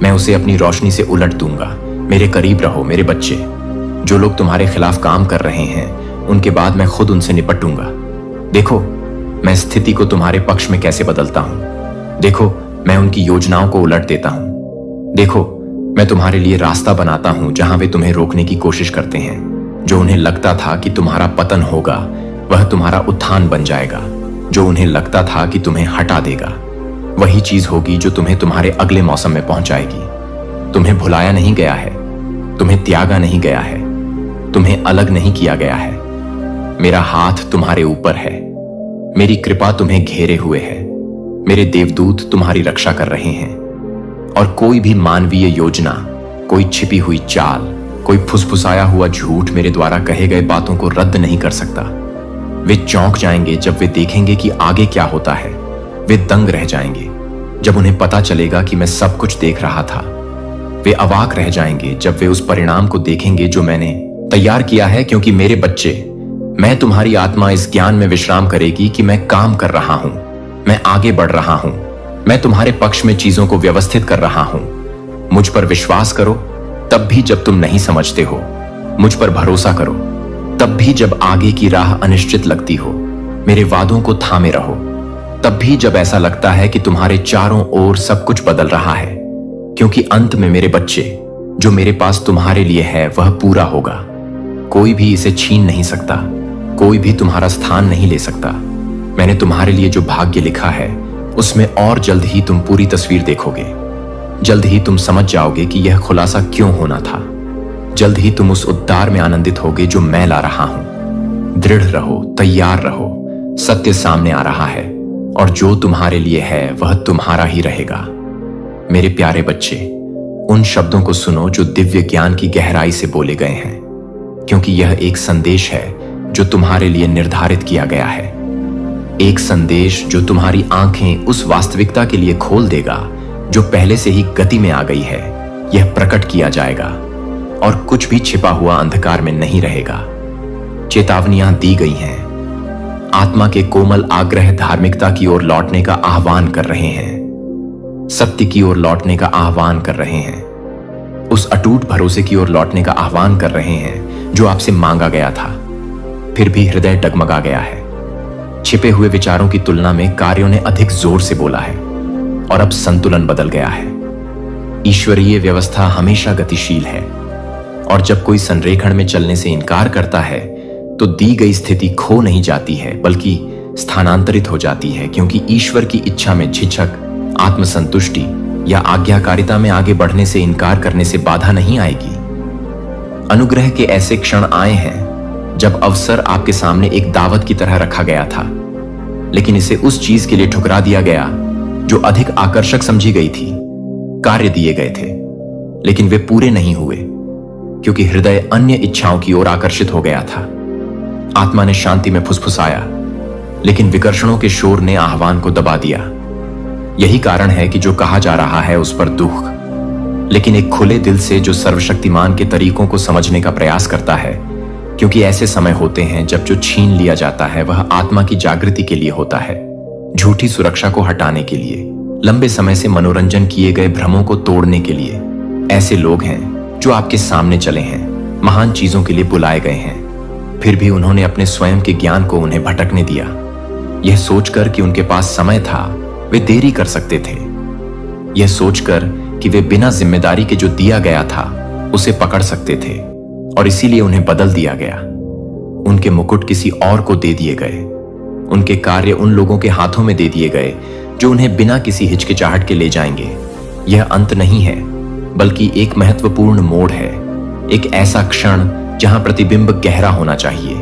मैं उसे अपनी रोशनी से उलट दूंगा। मेरे करीब रहो मेरे बच्चे। जो लोग तुम्हारे खिलाफ काम कर रहे हैं, उनके बाद मैं खुद उनसे निपटूंगा। देखो मैं स्थिति को तुम्हारे पक्ष में कैसे बदलता हूं। देखो मैं उनकी योजनाओं को उलट देता हूं। देखो मैं तुम्हारे लिए रास्ता बनाता हूं जहां वे तुम्हें रोकने की कोशिश करते हैं। जो उन्हें लगता था कि तुम्हारा पतन होगा, वह तुम्हारा उत्थान बन जाएगा। जो उन्हें लगता था कि तुम्हें हटा देगा, वही चीज होगी जो तुम्हें तुम्हारे अगले मौसम में पहुंचाएगी। तुम्हें भुलाया नहीं गया है, तुम्हें त्यागा नहीं गया है, तुम्हें अलग नहीं किया गया है। मेरा हाथ तुम्हारे ऊपर है, मेरी कृपा तुम्हें घेरे हुए है। मेरे देवदूत तुम्हारी रक्षा कर रहे हैं और कोई भी मानवीय योजना, कोई छिपी हुई चाल, कोई फुसफुसाया हुआ झूठ मेरे द्वारा कहे गए बातों को रद्द नहीं कर सकता। वे चौंक जाएंगे जब वे देखेंगे कि आगे क्या होता है। वे दंग रह जाएंगे जब उन्हें पता चलेगा कि मैं सब कुछ देख रहा था। वे अवाक रह जाएंगे जब वे उस परिणाम को देखेंगे जो मैंने तैयार किया है, क्योंकि मेरे बच्चे, मैं तुम्हारी आत्मा इस ज्ञान में विश्राम करेगी कि मैं काम कर रहा हूं, मैं आगे बढ़ रहा हूं, मैं तुम्हारे पक्ष में चीजों को व्यवस्थित कर रहा हूं। मुझ पर विश्वास करो तब भी जब तुम नहीं समझते हो, मुझ पर भरोसा करो तब भी जब आगे की राह अनिश्चित लगती हो, मेरे वादों को थामे रहो तब भी जब ऐसा लगता है कि तुम्हारे चारों ओर सब कुछ बदल रहा है, क्योंकि अंत में मेरे बच्चे, जो मेरे पास तुम्हारे लिए है वह पूरा होगा। कोई भी इसे छीन नहीं सकता, कोई भी तुम्हारा स्थान नहीं ले सकता। मैंने तुम्हारे लिए जो भाग्य लिखा है उसमें और जल्द ही तुम पूरी तस्वीर देखोगे। जल्द ही तुम समझ जाओगे कि यह खुलासा क्यों होना था। जल्द ही तुम उस उद्धार में आनंदित होगे जो मैं ला रहा हूं। दृढ़ रहो, तैयार रहो, सत्य सामने आ रहा है और जो तुम्हारे लिए है वह तुम्हारा ही रहेगा। मेरे प्यारे बच्चे, उन शब्दों को सुनो जो दिव्य ज्ञान की गहराई से बोले गए हैं, क्योंकि यह एक संदेश है जो तुम्हारे लिए निर्धारित किया गया है। एक संदेश जो तुम्हारी आंखें उस वास्तविकता के लिए खोल देगा जो पहले से ही गति में आ गई है। यह प्रकट किया जाएगा और कुछ भी छिपा हुआ अंधकार में नहीं रहेगा। चेतावनियां दी गई हैं। आत्मा के कोमल आग्रह धार्मिकता की ओर लौटने का आह्वान कर रहे हैं, सत्य की ओर लौटने का आह्वान कर रहे हैं, उस अटूट भरोसे की ओर लौटने का आह्वान कर रहे हैं जो आपसे मांगा गया था, फिर भी हृदय डगमगा गया है। छिपे हुए विचारों की तुलना में कार्यों ने अधिक जोर से बोला है और अब संतुलन बदल गया है। ईश्वरीय व्यवस्था हमेशा गतिशील है और जब कोई संरेखण में चलने से इनकार करता है तो दी गई स्थिति खो नहीं जाती है बल्कि स्थानांतरित हो जाती है, क्योंकि ईश्वर की इच्छा में झिझक, आत्मसंतुष्टि या आज्ञाकारिता में आगे बढ़ने से इनकार करने से बाधा नहीं आएगी। अनुग्रह के ऐसे क्षण आए हैं जब अवसर आपके सामने एक दावत की तरह रखा गया था, लेकिन इसे उस चीज के लिए ठुकरा दिया गया जो अधिक आकर्षक समझी गई थी। कार्य दिए गए थे लेकिन वे पूरे नहीं हुए, क्योंकि हृदय अन्य इच्छाओं की ओर आकर्षित हो गया था। आत्मा ने शांति में फुसफुसाया, लेकिन विकर्षणों के शोर ने आह्वान को दबा दिया। यही कारण है कि जो कहा जा रहा है उस पर दुख, लेकिन एक खुले दिल से जो सर्वशक्तिमान के तरीकों को समझने का प्रयास करता है, क्योंकि ऐसे समय होते हैं जब जो छीन लिया जाता है वह आत्मा की जागृति के लिए होता है, झूठी सुरक्षा को हटाने के लिए, लंबे समय से मनोरंजन किए गए भ्रमों को तोड़ने के लिए। ऐसे लोग हैं जो आपके सामने चले हैं, महान चीजों के लिए बुलाए गए हैं, फिर भी उन्होंने अपने स्वयं के ज्ञान को उन्हें भटकने दिया। यह सोचकर कि उनके पास समय था वे देरी कर सकते थे, यह सोचकर कि वे बिना जिम्मेदारी के जो दिया गया था उसे पकड़ सकते थे, और इसीलिए उन्हें बदल दिया गया। उनके मुकुट किसी और को दे दिए गए, उनके कार्य उन लोगों के हाथों में दे दिए गए जो उन्हें बिना किसी हिचकिचाहट के ले जाएंगे। यह अंत नहीं है बल्कि एक महत्वपूर्ण मोड़ है, एक ऐसा क्षण जहां प्रतिबिंब गहरा होना चाहिए,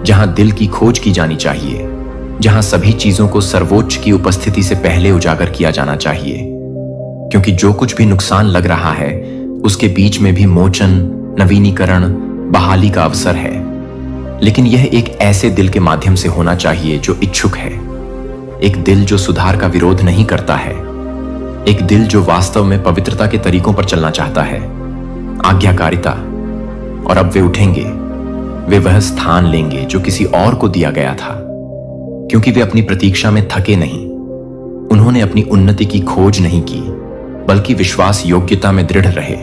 जहां दिल की खोज की जानी चाहिए, जहां सभी चीजों को सर्वोच्च की उपस्थिति से पहले उजागर किया जाना चाहिए, क्योंकि जो कुछ भी नुकसान लग रहा है उसके बीच में भी मोचन, नवीनीकरण, बहाली का अवसर है। लेकिन यह एक ऐसे दिल के माध्यम से होना चाहिए जो इच्छुक है, एक दिल जो सुधार का विरोध नहीं करता है, एक दिल जो वास्तव में पवित्रता के तरीकों पर चलना चाहता है, आज्ञाकारिता। और अब वे उठेंगे, वे वह स्थान लेंगे जो किसी और को दिया गया था, क्योंकि वे अपनी प्रतीक्षा में थके नहीं। उन्होंने अपनी उन्नति की खोज नहीं की बल्कि विश्वास योग्यता में दृढ़ रहे।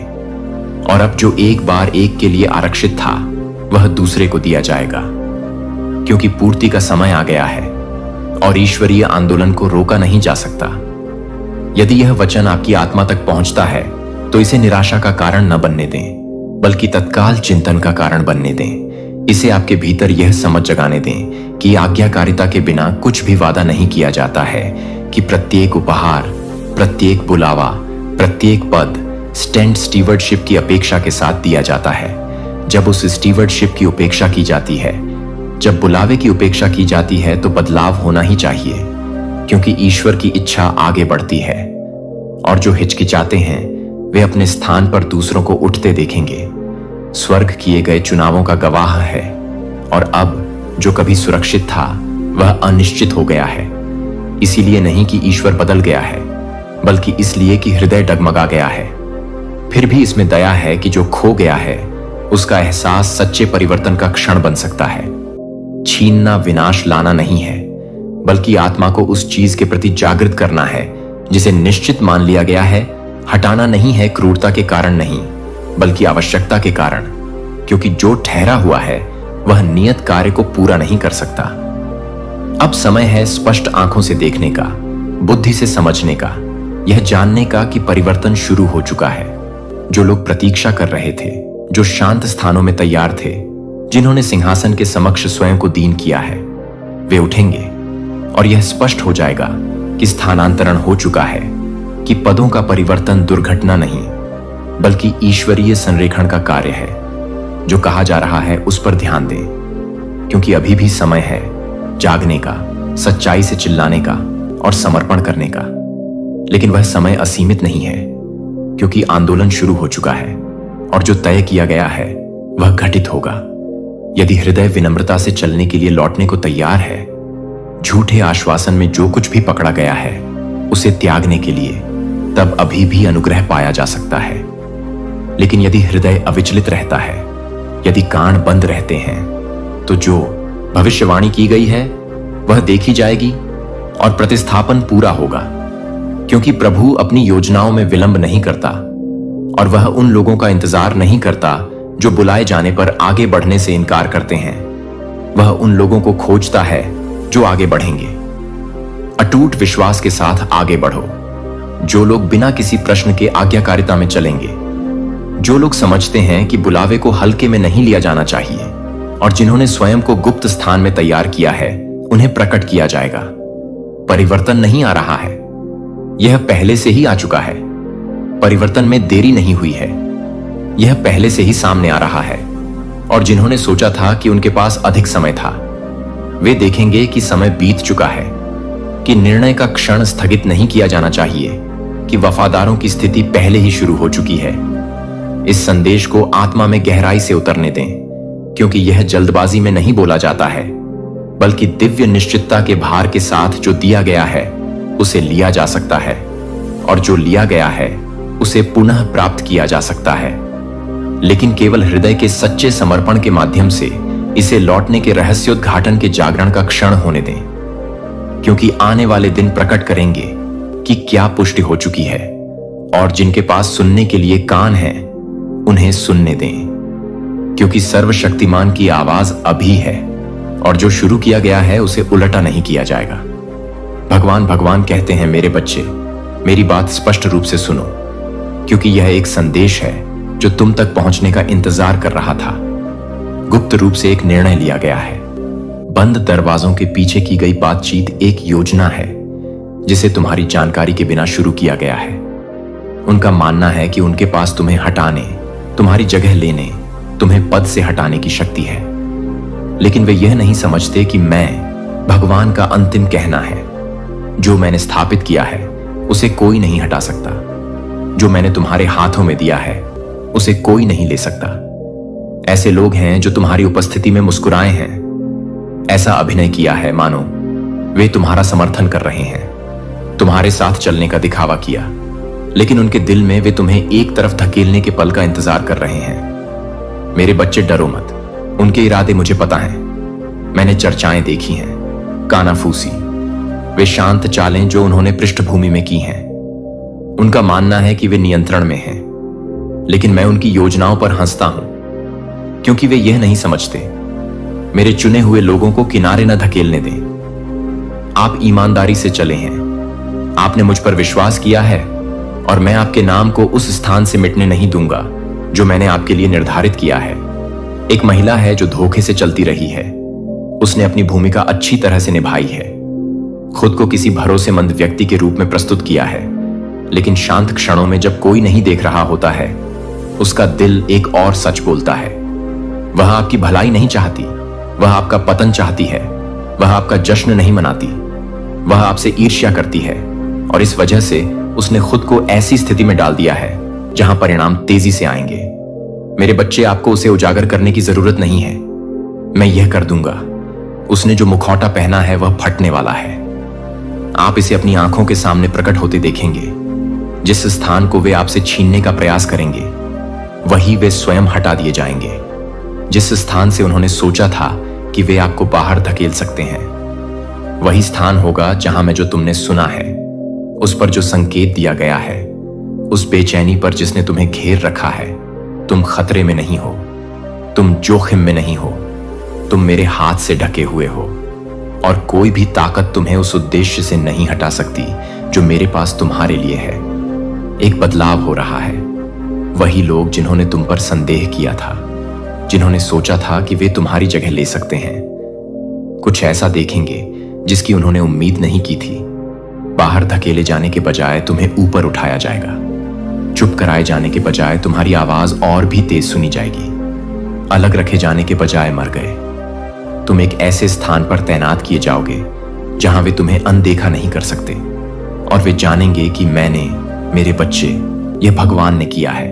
और अब जो एक बार एक के लिए आरक्षित था वह दूसरे को दिया जाएगा, क्योंकि पूर्ति का समय आ गया है और ईश्वरीय आंदोलन को रोका नहीं जा सकता। यदि यह वचन आपकी आत्मा तक पहुंचता है तो इसे निराशा का कारण न बनने दें बल्कि तत्काल चिंतन का कारण बनने दें। इसे आपके भीतर यह समझ जगाने दें कि आज्ञाकारिता के बिना कुछ भी वादा नहीं किया जाता है, कि प्रत्येक उपहार, प्रत्येक बुलावा, प्रत्येक पद स्टैंड स्टीवर्डशिप की अपेक्षा के साथ दिया जाता है। जब उस स्टीवर्डशिप की उपेक्षा की जाती है, जब बुलावे की उपेक्षा की जाती है तो बदलाव होना ही चाहिए, क्योंकि ईश्वर की इच्छा आगे बढ़ती है। और जो हिचकिचाते हैं वे अपने स्थान पर दूसरों को उठते देखेंगे। स्वर्ग किए गए चुनावों का गवाह है, और अब जो कभी सुरक्षित था वह अनिश्चित हो गया है। इसीलिए नहीं कि ईश्वर बदल गया है, बल्कि इसलिए कि हृदय डगमगा गया है। फिर भी इसमें दया है कि जो खो गया है उसका एहसास सच्चे परिवर्तन का क्षण बन सकता है। छीनना विनाश लाना नहीं है, बल्कि आत्मा को उस चीज के प्रति जागृत करना है जिसे निश्चित मान लिया गया है। हटाना नहीं है क्रूरता के कारण नहीं, बल्कि आवश्यकता के कारण, क्योंकि जो ठहरा हुआ है वह नियत कार्य को पूरा नहीं कर सकता। अब समय है स्पष्ट आंखों से देखने का, बुद्धि से समझने का, यह जानने का कि परिवर्तन शुरू हो चुका है। जो लोग प्रतीक्षा कर रहे थे, जो शांत स्थानों में तैयार थे, जिन्होंने सिंहासन के समक्ष स्वयं को दीन किया है, वे उठेंगे और यह स्पष्ट हो जाएगा कि स्थानांतरण हो चुका है, कि पदों का परिवर्तन दुर्घटना नहीं, बल्कि ईश्वरीय संरेखण का कार्य है। जो कहा जा रहा है उस पर ध्यान दें, क्योंकि अभी भी समय है जागने का, सच्चाई से चिल्लाने का और समर्पण करने का। लेकिन वह समय असीमित नहीं है, क्योंकि आंदोलन शुरू हो चुका है और जो तय किया गया है वह घटित होगा। यदि हृदय विनम्रता से चलने के लिए लौटने को तैयार है, झूठे आश्वासन में जो कुछ भी पकड़ा गया है उसे त्यागने के लिए, तब अभी भी अनुग्रह पाया जा सकता है। लेकिन यदि हृदय अविचलित रहता है, यदि कान बंद रहते हैं, तो जो भविष्यवाणी की गई है वह देखी जाएगी और प्रतिस्थापन पूरा होगा। क्योंकि प्रभु अपनी योजनाओं में विलंब नहीं करता और वह उन लोगों का इंतजार नहीं करता जो बुलाए जाने पर आगे बढ़ने से इनकार करते हैं। वह उन लोगों को खोजता है जो आगे बढ़ेंगे। अटूट विश्वास के साथ आगे बढ़ो। जो लोग बिना किसी प्रश्न के आज्ञाकारिता में चलेंगे, जो लोग समझते हैं कि बुलावे को हल्के में नहीं लिया जाना चाहिए और जिन्होंने स्वयं को गुप्त स्थान में तैयार किया है, उन्हें प्रकट किया जाएगा। परिवर्तन नहीं आ रहा है, यह पहले से ही आ चुका है। परिवर्तन में देरी नहीं हुई है, यह पहले से ही सामने आ रहा है। और जिन्होंने सोचा था कि उनके पास अधिक समय था, वे देखेंगे कि समय बीत चुका है, कि निर्णय का क्षण स्थगित नहीं किया जाना चाहिए, कि वफादारों की स्थिति पहले ही शुरू हो चुकी है। इस संदेश को आत्मा में गहराई से उतरने दें, क्योंकि यह जल्दबाजी में नहीं बोला जाता है, बल्कि दिव्य निश्चितता के भार के साथ जो दिया गया है उसे लिया जा सकता है, और जो लिया गया है उसे पुनः प्राप्त किया जा सकता है। लेकिन केवल हृदय के सच्चे समर्पण के माध्यम से इसे लौटने के रहस्योद्घाटन के जागरण का क्षण होने दें, क्योंकि आने वाले दिन प्रकट करेंगे कि क्या पुष्टि हो चुकी है। और जिनके पास सुनने के लिए कान है उन्हें सुनने दें, क्योंकि सर्वशक्तिमान की आवाज अभी है और जो शुरू किया गया है उसे उलटा नहीं किया जाएगा। भगवान भगवान कहते हैं, मेरे बच्चे मेरी बात स्पष्ट रूप से सुनो, क्योंकि यह एक संदेश है जो तुम तक पहुंचने का इंतजार कर रहा था। गुप्त रूप से एक निर्णय लिया गया है। बंद दरवाजों के पीछे की गई बातचीत एक योजना है जिसे तुम्हारी जानकारी के बिना शुरू किया गया है। उनका मानना है कि उनके पास तुम्हें हटाने, तुम्हारी जगह लेने, तुम्हें पद से हटाने की शक्ति है। लेकिन वे यह नहीं समझते कि मैं भगवान का अंतिम कहना है। जो मैंने स्थापित किया है उसे कोई नहीं हटा सकता। जो मैंने तुम्हारे हाथों में दिया है उसे कोई नहीं ले सकता। ऐसे लोग हैं जो तुम्हारी उपस्थिति में मुस्कुराए हैं, ऐसा अभिनय किया है मानो वे तुम्हारा समर्थन कर रहे हैं, तुम्हारे साथ चलने का दिखावा किया, लेकिन उनके दिल में वे तुम्हें एक तरफ धकेलने के पल का इंतजार कर रहे हैं। मेरे बच्चे डरो मत, उनके इरादे मुझे पता हैं। मैंने चर्चाएं देखी हैं, कानाफूसी, वे शांत चालें जो उन्होंने पृष्ठभूमि में की हैं। उनका मानना है कि वे नियंत्रण में हैं, लेकिन मैं उनकी योजनाओं पर हंसता हूं, क्योंकि वे यह नहीं समझते। मेरे चुने हुए लोगों को किनारे न धकेलने दें। आप ईमानदारी से चले हैं, आपने मुझ पर विश्वास किया है और मैं आपके नाम को उस स्थान से मिटने नहीं दूंगा जो मैंने आपके लिए निर्धारित किया है। एक महिला है जो धोखे से चलती रही है, उसने अपनी भूमिका अच्छी तरह से निभाई है, खुद को किसी भरोसेमंद व्यक्ति के रूप में प्रस्तुत किया है, लेकिन शांत क्षणों में जब कोई नहीं देख रहा होता है, उसका दिल एक और सच बोलता है। वह आपकी भलाई नहीं चाहती, वह आपका पतन चाहती है। वह आपका जश्न नहीं मनाती, वह आपसे ईर्ष्या करती है, और इस वजह से उसने खुद को ऐसी स्थिति में डाल दिया है जहां परिणाम तेजी से आएंगे। मेरे बच्चे, आपको उसे उजागर करने की जरूरत नहीं है, मैं यह कर दूंगा। उसने जो मुखौटा पहना है वह फटने वाला है। आप इसे अपनी आंखों के सामने प्रकट होते देखेंगे। जिस स्थान को वे आपसे छीनने का प्रयास करेंगे वही वे स्वयं हटा दिए जाएंगे। जिस स्थान से उन्होंने सोचा था कि वे आपको बाहर धकेल सकते हैं, वही स्थान होगा जहां में जो तुमने सुना है, उस पर जो संकेत दिया गया है, उस बेचैनी पर जिसने तुम्हें घेर रखा है। तुम खतरे में नहीं हो, तुम जोखिम में नहीं हो, तुम मेरे हाथ से ढके हुए हो और कोई भी ताकत तुम्हें उस उद्देश्य से नहीं हटा सकती जो मेरे पास तुम्हारे लिए है। एक बदलाव हो रहा है। वही लोग जिन्होंने तुम पर संदेह किया था, जिन्होंने सोचा था कि वे तुम्हारी जगह ले सकते हैं, कुछ ऐसा देखेंगे जिसकी उन्होंने उम्मीद नहीं की थी। बाहर धकेले जाने के बजाय तुम्हें ऊपर उठाया जाएगा। चुप कराए जाने के बजाय तुम्हारी आवाज और भी तेज सुनी जाएगी। अलग रखे जाने के बजाय मर गए। तुम एक ऐसे स्थान पर तैनात किए जाओगे जहां वे तुम्हें अनदेखा नहीं कर सकते और वे जानेंगे कि मैंने, मेरे बच्चे, यह भगवान ने किया है।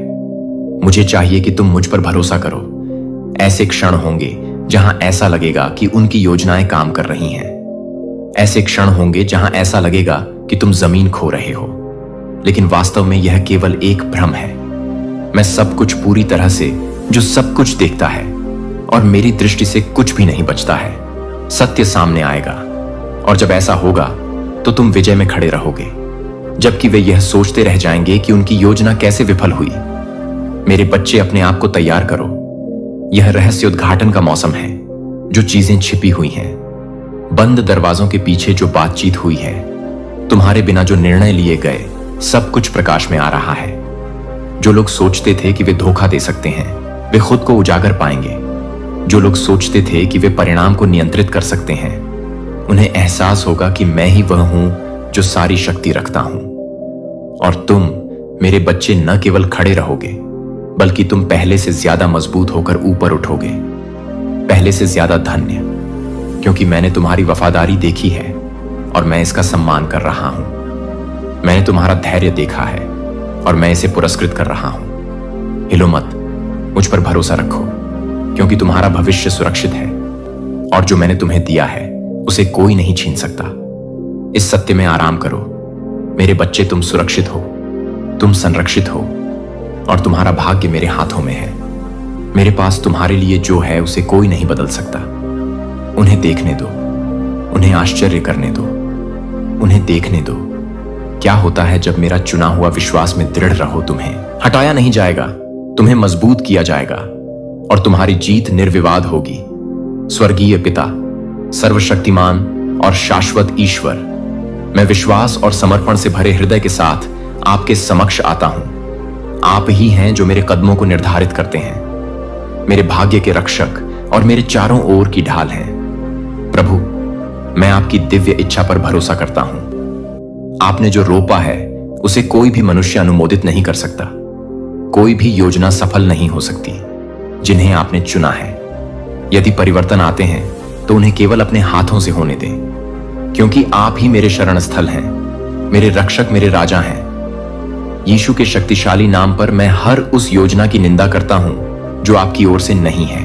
मुझे चाहिए कि तुम मुझ पर भरोसा करो। ऐसे क्षण होंगे जहां ऐसा लगेगा कि उनकी योजनाएं काम कर रही हैं। ऐसे क्षण होंगे जहां ऐसा लगेगा कि तुम जमीन खो रहे हो, लेकिन वास्तव में यह केवल एक भ्रम है। मैं सब कुछ पूरी तरह से, जो सब कुछ देखता है और मेरी दृष्टि से कुछ भी नहीं बचता है, सत्य सामने आएगा। और जब ऐसा होगा तो तुम विजय में खड़े रहोगे, जबकि वे यह सोचते रह जाएंगे कि उनकी योजना कैसे विफल हुई। मेरे बच्चे, अपने आप को तैयार करो। यह रहस्य उद्घाटन का मौसम है। जो चीजें छिपी हुई हैं, बंद दरवाजों के पीछे जो बातचीत हुई है, तुम्हारे बिना जो निर्णय लिए गए, सब कुछ प्रकाश में आ रहा है। जो लोग सोचते थे कि वे धोखा दे सकते हैं, वे खुद को उजागर पाएंगे। जो लोग सोचते थे कि वे परिणाम को नियंत्रित कर सकते हैं, उन्हें एहसास होगा कि मैं ही वह हूं जो सारी शक्ति रखता हूं। और तुम, मेरे बच्चे, न केवल खड़े रहोगे, बल्कि तुम पहले से ज्यादा मजबूत होकर ऊपर उठोगे, पहले से ज्यादा धन्य, क्योंकि मैंने तुम्हारी वफादारी देखी है और मैं इसका सम्मान कर रहा हूं। मैंने तुम्हारा धैर्य देखा है और मैं इसे पुरस्कृत कर रहा हूं। हिलो मत, मुझ पर भरोसा रखो, क्योंकि तुम्हारा भविष्य सुरक्षित है और जो मैंने तुम्हें दिया है उसे कोई नहीं छीन सकता। इस सत्य में आराम करो, मेरे बच्चे, तुम सुरक्षित हो, तुम संरक्षित हो और तुम्हारा भाग्य मेरे हाथों में है। मेरे पास तुम्हारे लिए जो है उसे कोई नहीं बदल सकता। उन्हें देखने दो, उन्हें आश्चर्य करने दो, उन्हें देखने दो। क्या होता है जब मेरा चुना हुआ विश्वास में दृढ़ रहो। तुम्हें हटाया नहीं जाएगा, तुम्हें मजबूत किया जाएगा और तुम्हारी जीत निर्विवाद होगी। स्वर्गीय पिता, सर्वशक्तिमान और शाश्वत ईश्वर, मैं विश्वास और समर्पण से भरे हृदय के साथ आपके समक्ष आता हूं। आप ही हैं जो मेरे कदमों को निर्धारित करते हैं, मेरे भाग्य के रक्षक और मेरे चारों ओर की ढाल हैं। प्रभु, मैं आपकी दिव्य इच्छा पर भरोसा करता हूं। आपने जो रोपा है उसे कोई भी मनुष्य अनुमोदित नहीं कर सकता। कोई भी योजना सफल नहीं हो सकती जिन्हें आपने चुना है। यदि परिवर्तन आते हैं तो उन्हें केवल अपने हाथों से होने दें, क्योंकि आप ही मेरे शरण स्थल हैं, मेरे रक्षक, मेरे राजा हैं। यीशु के शक्तिशाली नाम पर मैं हर उस योजना की निंदा करता हूं जो आपकी ओर से नहीं है।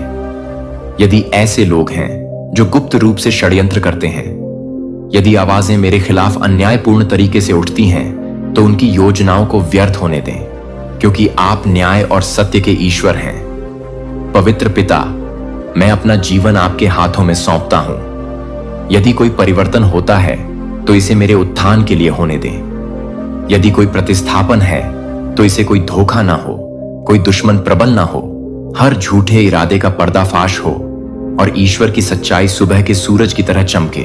यदि ऐसे लोग हैं जो गुप्त रूप से षड्यंत्र करते हैं, यदि आवाजें मेरे खिलाफ अन्यायपूर्ण तरीके से उठती हैं, तो उनकी योजनाओं को व्यर्थ होने दें, क्योंकि आप न्याय और सत्य के ईश्वर हैं। पवित्र पिता, मैं अपना जीवन आपके हाथों में सौंपता हूं। यदि कोई परिवर्तन होता है तो इसे मेरे उत्थान के लिए होने दें। यदि कोई प्रतिस्थापन है तो इसे कोई धोखा ना हो, कोई दुश्मन प्रबल ना हो, हर झूठे इरादे का पर्दाफाश हो और ईश्वर की सच्चाई सुबह के सूरज की तरह चमके।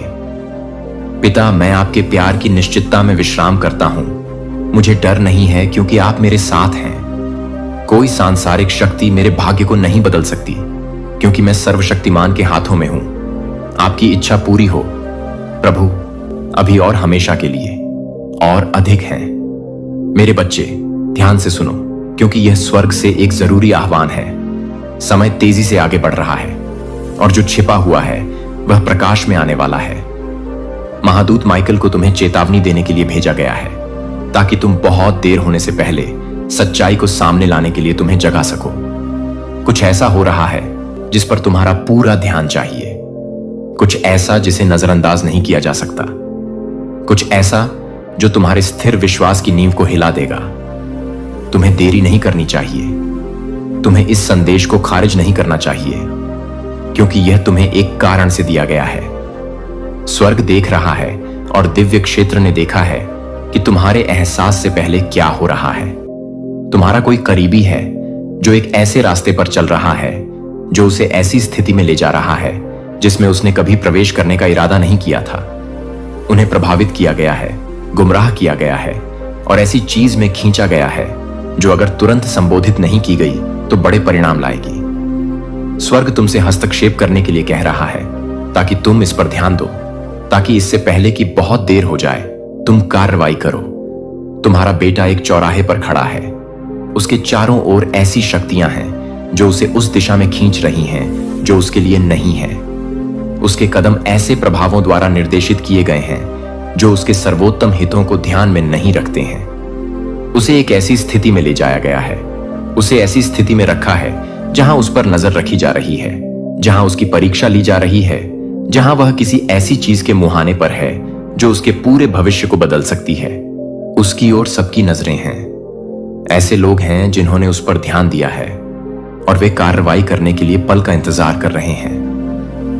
पिता, मैं आपके प्यार की निश्चितता में विश्राम करता हूं। मुझे डर नहीं है, क्योंकि आप मेरे साथ हैं। कोई सांसारिक शक्ति मेरे भाग्य को नहीं बदल सकती, क्योंकि मैं सर्वशक्तिमान के हाथों में हूं। आपकी इच्छा पूरी हो प्रभु, अभी और हमेशा के लिए, और अधिक है। मेरे बच्चे, ध्यान से सुनो, क्योंकि यह स्वर्ग से एक जरूरी आह्वान है। समय तेजी से आगे बढ़ रहा है और जो छिपा हुआ है वह प्रकाश में आने वाला है। महादूत माइकल को तुम्हें चेतावनी देने के लिए भेजा गया है, ताकि तुम बहुत देर होने से पहले सच्चाई को सामने लाने के लिए तुम्हें जगा सको। कुछ ऐसा हो रहा है जिस पर तुम्हारा पूरा ध्यान चाहिए, कुछ ऐसा जिसे नजरअंदाज नहीं किया जा सकता, कुछ ऐसा जो तुम्हारे स्थिर विश्वास की नींव को हिला देगा। तुम्हें देरी नहीं करनी चाहिए। तुम्हें इस संदेश को खारिज नहीं करना चाहिए, क्योंकि यह तुम्हें एक कारण से दिया गया है। स्वर्ग देख रहा है और दिव्य क्षेत्र ने देखा है कि तुम्हारे एहसास से पहले क्या हो रहा है। तुम्हारा कोई करीबी है जो एक ऐसे रास्ते पर चल रहा है जो उसे ऐसी स्थिति में ले जा रहा है जिसमें उसने कभी प्रवेश करने का इरादा नहीं किया था। उन्हें प्रभावित किया गया है, गुमराह किया गया है और ऐसी चीज में खींचा गया है जो अगर तुरंत संबोधित नहीं की गई तो बड़े परिणाम लाएगी। स्वर्ग तुमसे हस्तक्षेप करने के लिए कह रहा है ताकि तुम इस पर ध्यान दो, ताकि इससे पहले कि बहुत देर हो जाए तुम कार्रवाई करो। तुम्हारा बेटा एक चौराहे पर खड़ा है। उसके चारों ओर ऐसी शक्तियां हैं जो उसे उस दिशा में खींच रही हैं जो उसके लिए नहीं है। उसके कदम ऐसे प्रभावों द्वारा निर्देशित किए गए हैं जो उसके सर्वोत्तम हितों को ध्यान में नहीं रखते हैं। उसे एक ऐसी स्थिति में ले जाया गया है, उसे ऐसी स्थिति में रखा है जहां उस पर नजर रखी जा रही है, जहां उसकी परीक्षा ली जा रही है, जहां वह किसी ऐसी चीज के मुहाने पर है जो उसके पूरे भविष्य को बदल सकती है। उसकी ओर सबकी नजरें हैं। ऐसे लोग हैं जिन्होंने उस पर ध्यान दिया है और वे कार्रवाई करने के लिए पल का इंतजार कर रहे हैं।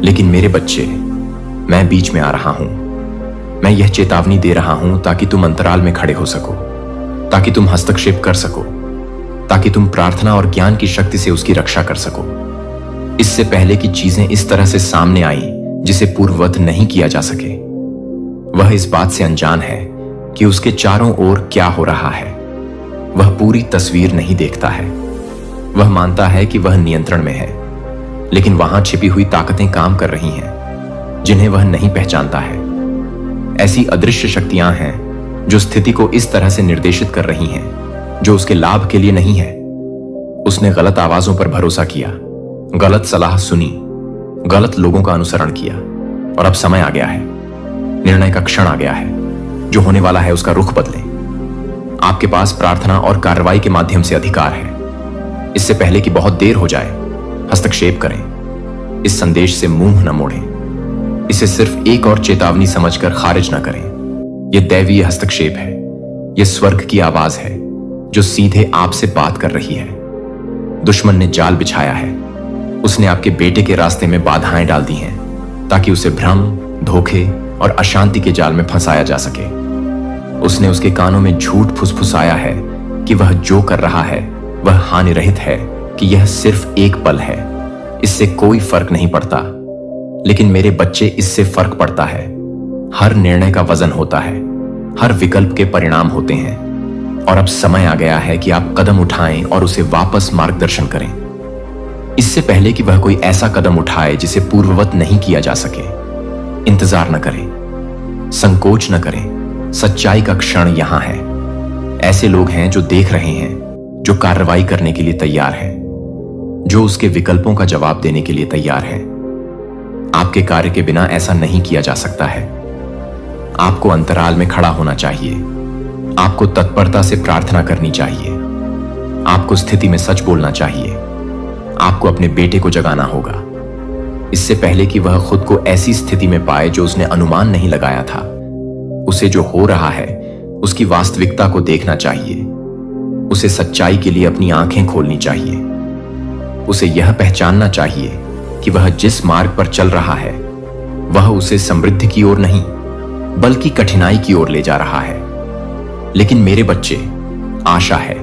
लेकिन मेरे बच्चे, मैं बीच में आ रहा हूं। मैं यह चेतावनी दे रहा हूं ताकि तुम अंतराल में खड़े हो सको, ताकि तुम हस्तक्षेप कर सको, ताकि तुम प्रार्थना और ज्ञान की शक्ति से उसकी रक्षा कर सको। इससे पहले कि चीजें इस तरह से सामने आई जिसे पूर्ववत नहीं किया जा सके। वह इस बात से अनजान है कि उसके चारों ओर क्या हो रहा है। वह पूरी तस्वीर नहीं देखता है। वह मानता है कि वह नियंत्रण में है, लेकिन वहां छिपी हुई ताकतें काम कर रही हैं जिन्हें वह नहीं पहचानता है। ऐसी अदृश्य शक्तियां हैं जो स्थिति को इस तरह से निर्देशित कर रही हैं जो उसके लाभ के लिए नहीं है। उसने गलत आवाजों पर भरोसा किया, गलत सलाह सुनी, गलत लोगों का अनुसरण किया और अब समय आ गया है, निर्णय का क्षण आ गया है। जो होने वाला है उसका रुख बदले। आपके पास प्रार्थना और कार्रवाई के माध्यम से अधिकार है। इससे पहले कि बहुत देर हो जाए, हस्तक्षेप करें। इस संदेश से मुंह न मोड़ें। इसे सिर्फ एक और चेतावनी समझकर खारिज न करें। यह दैवीय हस्तक्षेप है। यह स्वर्ग की आवाज है जो सीधे आपसे बात कर रही है। दुश्मन ने जाल बिछाया है। उसने आपके बेटे के रास्ते में बाधाएं डाल दी हैं ताकि उसे भ्रम, धोखे और अशांति के जाल में फंसाया जा सके। उसने उसके कानों में झूठ फुसफुसाया है कि वह जो कर रहा है वह हानि रहित है, कि यह सिर्फ एक पल है, इससे कोई फर्क नहीं पड़ता। लेकिन मेरे बच्चे, इससे फर्क पड़ता है। हर निर्णय का वजन होता है, हर विकल्प के परिणाम होते हैं और अब समय आ गया है कि आप कदम उठाएं और उसे वापस मार्गदर्शन करें। इससे पहले कि वह कोई ऐसा कदम उठाए जिसे पूर्ववत नहीं किया जा सके। इंतजार न करें, संकोच न करें। सच्चाई का क्षण यहां है। ऐसे लोग हैं जो देख रहे हैं, जो कार्रवाई करने के लिए तैयार हैं, जो उसके विकल्पों का जवाब देने के लिए तैयार हैं। आपके कार्य के बिना ऐसा नहीं किया जा सकता है। आपको अंतराल में खड़ा होना चाहिए। आपको तत्परता से प्रार्थना करनी चाहिए। आपको स्थिति में सच बोलना चाहिए। आपको अपने बेटे को जगाना होगा, इससे पहले कि वह खुद को ऐसी स्थिति में पाए जो उसने अनुमान नहीं लगाया था। उसे जो हो रहा है उसकी वास्तविकता को देखना चाहिए। उसे सच्चाई के लिए अपनी आंखें खोलनी चाहिए। उसे यह पहचानना चाहिए कि वह जिस मार्ग पर चल रहा है वह उसे समृद्धि की ओर नहीं बल्कि कठिनाई की ओर ले जा रहा है। लेकिन मेरे बच्चे, आशा है,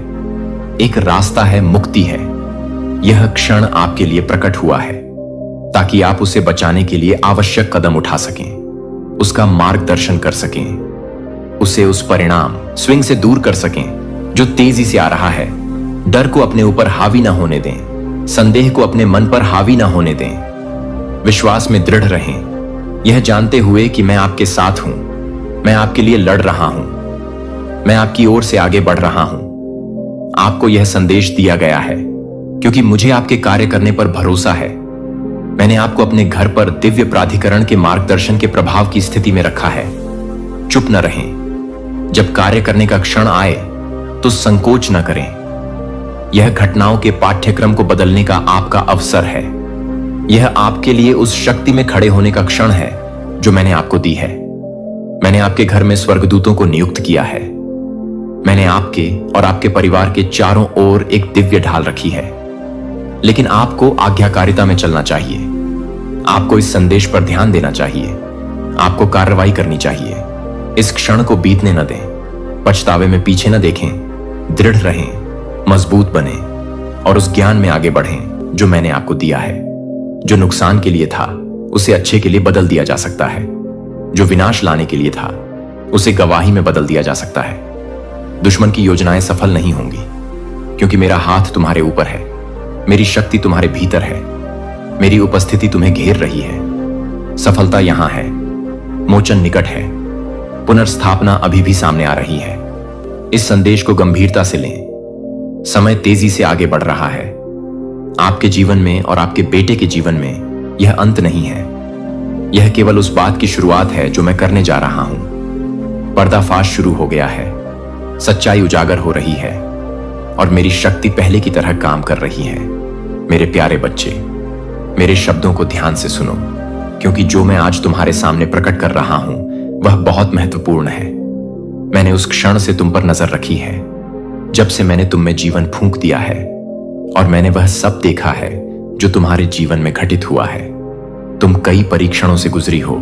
एक रास्ता है, मुक्ति है। यह क्षण आपके लिए प्रकट हुआ है ताकि आप उसे बचाने के लिए आवश्यक कदम उठा सकें, उसका मार्गदर्शन कर सकें, उसे उस परिणाम स्विंग से दूर कर सकें जो तेजी से आ रहा है। डर को अपने ऊपर हावी ना होने दें, संदेह को अपने मन पर हावी ना होने दें। विश्वास में दृढ़ रहें, यह जानते हुए कि मैं आपके साथ हूं, मैं आपके लिए लड़ रहा हूं, मैं आपकी ओर से आगे बढ़ रहा हूं। आपको यह संदेश दिया गया है क्योंकि मुझे आपके कार्य करने पर भरोसा है। मैंने आपको अपने घर पर दिव्य प्राधिकरण के मार्गदर्शन के प्रभाव की स्थिति में रखा है। चुप न रहें। जब कार्य करने का क्षण आए तो संकोच न करें। यह घटनाओं के पाठ्यक्रम को बदलने का आपका अवसर है। यह आपके लिए उस शक्ति में खड़े होने का क्षण है जो मैंने आपको दी है। मैंने आपके घर में स्वर्गदूतों को नियुक्त किया है। मैंने आपके और आपके परिवार के चारों ओर एक दिव्य ढाल रखी है। लेकिन आपको आज्ञाकारिता में चलना चाहिए। आपको इस संदेश पर ध्यान देना चाहिए। आपको कार्रवाई करनी चाहिए। इस क्षण को बीतने न दें। पछतावे में पीछे न देखें। दृढ़ रहें, मजबूत बने और उस ज्ञान में आगे बढ़ें जो मैंने आपको दिया है। जो नुकसान के लिए था उसे अच्छे के लिए बदल दिया जा सकता है। जो विनाश लाने के लिए था उसे गवाही में बदल दिया जा सकता है। दुश्मन की योजनाएं सफल नहीं होंगी, क्योंकि मेरा हाथ तुम्हारे ऊपर है। मेरी शक्ति तुम्हारे भीतर है। मेरी उपस्थिति तुम्हें घेर रही है। सफलता यहां है। मोचन निकट है। पुनर्स्थापना अभी भी सामने आ रही है। इस संदेश को गंभीरता से लें। समय तेजी से आगे बढ़ रहा है। आपके जीवन में और आपके बेटे के जीवन में यह अंत नहीं है। यह केवल उस बात की शुरुआत है जो मैं करने जा रहा हूं। पर्दाफाश शुरू हो गया है। सच्चाई उजागर हो रही है और मेरी शक्ति पहले की तरह काम कर रही है। मेरे प्यारे बच्चे, मेरे शब्दों को ध्यान से सुनो, क्योंकि जो मैं आज तुम्हारे सामने प्रकट कर रहा हूं वह बहुत महत्वपूर्ण है। मैंने उस क्षण से तुम पर नजर रखी है जब से मैंने तुम में जीवन फूंक दिया है, और मैंने वह सब देखा है जो तुम्हारे जीवन में घटित हुआ है। तुम कई परीक्षणों से गुजरी हो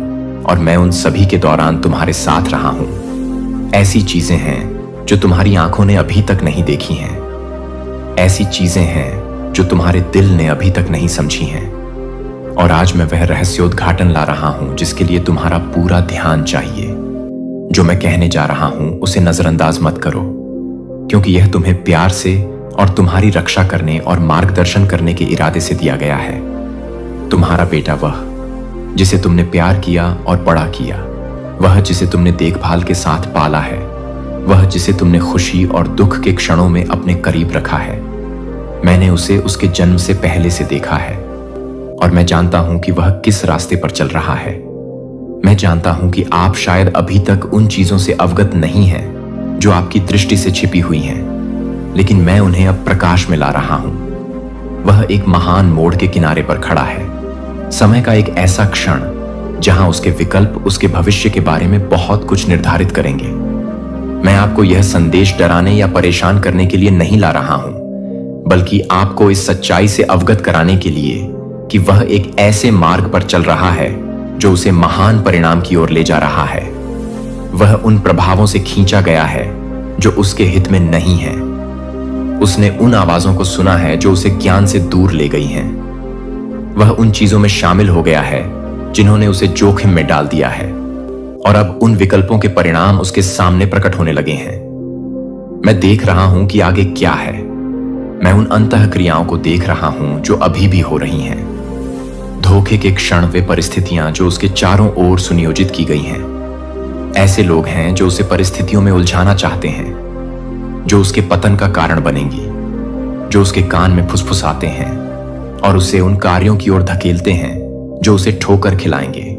और मैं उन सभी के दौरान तुम्हारे साथ रहा हूं। ऐसी चीजें हैं जो तुम्हारी आंखों ने अभी तक नहीं देखी हैं। ऐसी चीजें हैं जो तुम्हारे दिल ने अभी तक नहीं समझी हैं। और आज मैं वह रहस्योद्घाटन ला रहा हूं जिसके लिए तुम्हारा पूरा ध्यान चाहिए। जो मैं कहने जा रहा हूं उसे नजरअंदाज मत करो, क्योंकि यह तुम्हें प्यार से और तुम्हारी रक्षा करने और मार्गदर्शन करने के इरादे से दिया गया है। तुम्हारा बेटा, वह जिसे तुमने प्यार किया और बड़ा किया, वह जिसे तुमने देखभाल के साथ पाला है, वह जिसे तुमने खुशी और दुख के क्षणों में अपने करीब रखा है। मैंने उसे उसके जन्म से पहले से देखा है और मैं जानता हूं कि वह किस रास्ते पर चल रहा है। मैं जानता हूं कि आप शायद अभी तक उन चीजों से अवगत नहीं हैं जो आपकी दृष्टि से छिपी हुई हैं, लेकिन मैं उन्हें अब प्रकाश में ला रहा हूं। वह एक महान मोड़ के किनारे पर खड़ा है। समय का एक ऐसा क्षण जहां उसके विकल्प उसके भविष्य के बारे में बहुत कुछ निर्धारित करेंगे। मैं आपको यह संदेश डराने या परेशान करने के लिए नहीं ला रहा हूं, बल्कि आपको इस सच्चाई से अवगत कराने के लिए कि वह एक ऐसे मार्ग पर चल रहा है जो उसे महान परिणाम की ओर ले जा रहा है। वह उन प्रभावों से खींचा गया है जो उसके हित में नहीं है। उसने उन आवाजों को सुना है जो उसे ज्ञान से दूर ले गई हैं। वह उन चीजों में शामिल हो गया है जिन्होंने उसे जोखिम में डाल दिया है, और अब उन विकल्पों के परिणाम उसके सामने प्रकट होने लगे हैं। मैं देख रहा हूं कि आगे क्या है। मैं उन अंतःक्रियाओं को देख रहा हूं जो अभी भी हो रही हैं। धोखे के क्षण, वे परिस्थितियां जो उसके चारों ओर सुनियोजित की गई हैं। ऐसे लोग हैं जो उसे परिस्थितियों में उलझाना चाहते हैं, जो उसके पतन का कारण बनेंगी, जो उसके कान में फुसफुसाते हैं और उसे उन कार्यों की ओर धकेलते हैं जो उसे ठोकर खिलाएंगे।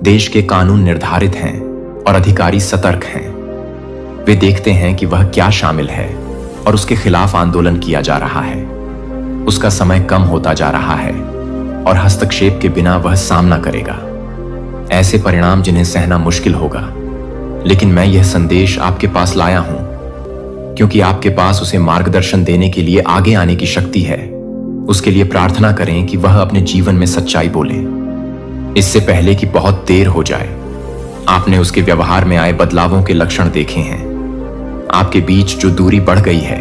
देश के कानून निर्धारित हैं और अधिकारी सतर्क हैं। वे देखते हैं कि वह क्या शामिल है और उसके खिलाफ आंदोलन किया जा रहा है। उसका समय कम होता जा रहा है और हस्तक्षेप के बिना वह सामना करेगा। ऐसे परिणाम जिन्हें सहना मुश्किल होगा, लेकिन मैं यह संदेश आपके पास लाया हूं क्योंकि आपके पास उसे मार्गदर्शन देने के लिए आगे आने की शक्ति है। उसके लिए प्रार्थना करें कि वह अपने जीवन में सच्चाई बोले, इससे पहले कि बहुत देर हो जाए। आपने उसके व्यवहार में आए बदलावों के लक्षण देखे हैं। आपके बीच जो दूरी बढ़ गई है,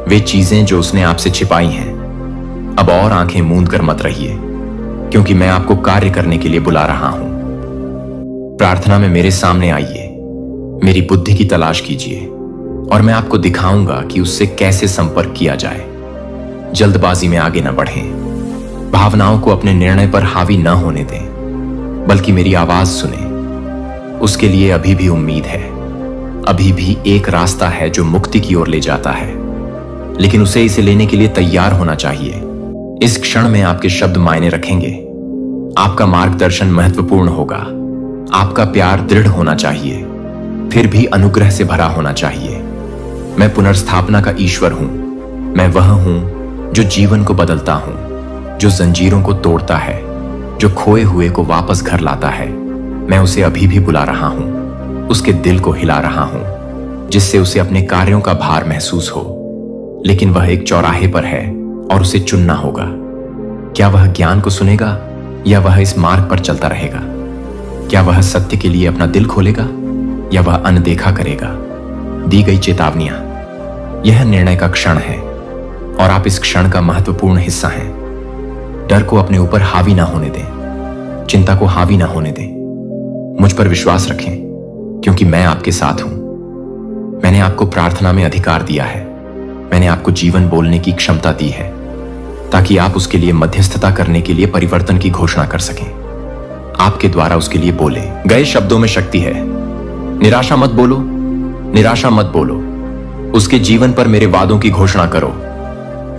वे चीजें जो उसने आपसे छिपाई हैं। अब और आंखें मूंद कर मत रहिए, क्योंकि मैं आपको कार्य करने के लिए बुला रहा हूं। प्रार्थना में मेरे सामने आइए, मेरी बुद्धि की तलाश कीजिए और मैं आपको दिखाऊंगा कि उससे कैसे संपर्क किया जाए। जल्दबाजी में आगे न बढ़ें। भावनाओं को अपने निर्णय पर हावी न होने दें, बल्कि मेरी आवाज सुने। उसके लिए अभी भी उम्मीद है। अभी भी एक रास्ता है जो मुक्ति की ओर ले जाता है, लेकिन उसे इसे लेने के लिए तैयार होना चाहिए। इस क्षण में आपके शब्द मायने रखेंगे। आपका मार्गदर्शन महत्वपूर्ण होगा। आपका प्यार दृढ़ होना चाहिए, फिर भी अनुग्रह से भरा होना चाहिए। मैं पुनर्स्थापना का ईश्वर हूं। मैं वह हूं जो जीवन को बदलता हूं, जो जंजीरों को तोड़ता है, जो खोए हुए को वापस घर लाता है। मैं उसे अभी भी बुला रहा हूं। उसके दिल को हिला रहा हूं, जिससे उसे अपने कार्यों का भार महसूस हो। लेकिन वह एक चौराहे पर है और उसे चुनना होगा। क्या वह ज्ञान को सुनेगा या वह इस मार्ग पर चलता रहेगा? क्या वह सत्य के लिए अपना दिल खोलेगा या वह अनदेखा करेगा? दी गई चेतावनियां। यह निर्णय का क्षण है और आप इस क्षण का महत्वपूर्ण हिस्सा हैं। डर को अपने ऊपर हावी ना होने दें, चिंता को हावी ना होने दें। मुझ पर विश्वास रखें, क्योंकि मैं आपके साथ हूं। मैंने आपको प्रार्थना में अधिकार दिया है। मैंने आपको जीवन बोलने की क्षमता दी है, ताकि आप उसके लिए मध्यस्थता करने के लिए परिवर्तन की घोषणा कर सकें। आपके द्वारा उसके लिए बोले गए शब्दों में शक्ति है। निराशा मत बोलो, निराशा मत बोलो। उसके जीवन पर मेरे वादों की घोषणा करो,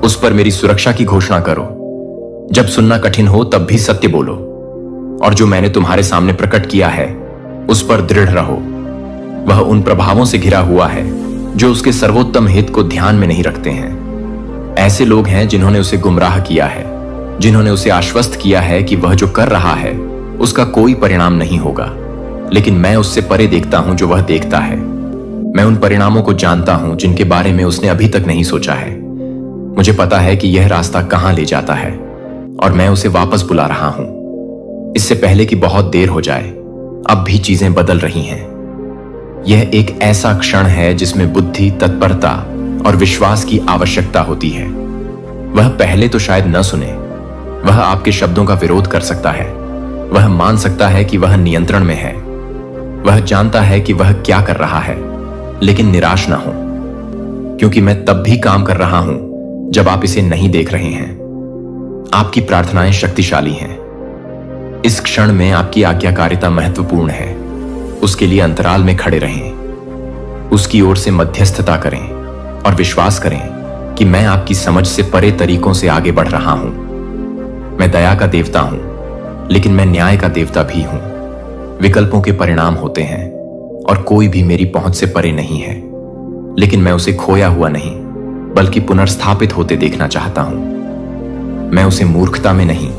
उस पर मेरी सुरक्षा की घोषणा करो। जब सुनना कठिन हो तब भी सत्य बोलो, और जो मैंने तुम्हारे सामने प्रकट किया है उस पर दृढ़ रहो। वह उन प्रभावों से घिरा हुआ है जो उसके सर्वोत्तम हित को ध्यान में नहीं रखते हैं। ऐसे लोग हैं जिन्होंने उसे गुमराह किया है, जिन्होंने उसे आश्वस्त किया है कि वह जो कर रहा है उसका कोई परिणाम नहीं होगा। लेकिन मैं उससे परे देखता हूं जो वह देखता है। मैं उन परिणामों को जानता हूं जिनके बारे में उसने अभी तक नहीं सोचा है। मुझे पता है कि यह रास्ता कहां ले जाता है, और मैं उसे वापस बुला रहा हूं। इससे पहले कि बहुत देर हो जाए, अब भी चीजें बदल रही हैं। यह एक ऐसा क्षण है जिसमें बुद्धि, तत्परता और विश्वास की आवश्यकता होती है। वह पहले तो शायद न सुने। वह आपके शब्दों का विरोध कर सकता है। वह मान सकता है कि वह नियंत्रण में है। वह जानता है कि वह क्या कर रहा है, लेकिन निराश ना हो, क्योंकि मैं तब भी काम कर रहा हूं जब आप इसे नहीं देख रहे हैं। आपकी प्रार्थनाएं शक्तिशाली हैं। इस क्षण में आपकी आज्ञाकारिता महत्वपूर्ण है। उसके लिए अंतराल में खड़े रहें, उसकी ओर से मध्यस्थता करें और विश्वास करें कि मैं आपकी समझ से परे तरीकों से आगे बढ़ रहा हूं। मैं दया का देवता हूं, लेकिन मैं न्याय का देवता भी हूं। विकल्पों के परिणाम होते हैं और कोई भी मेरी पहुंच से परे नहीं है, लेकिन मैं उसे खोया हुआ नहीं बल्कि पुनर्स्थापित होते देखना चाहता हूं। मैं उसे मूर्खता में नहीं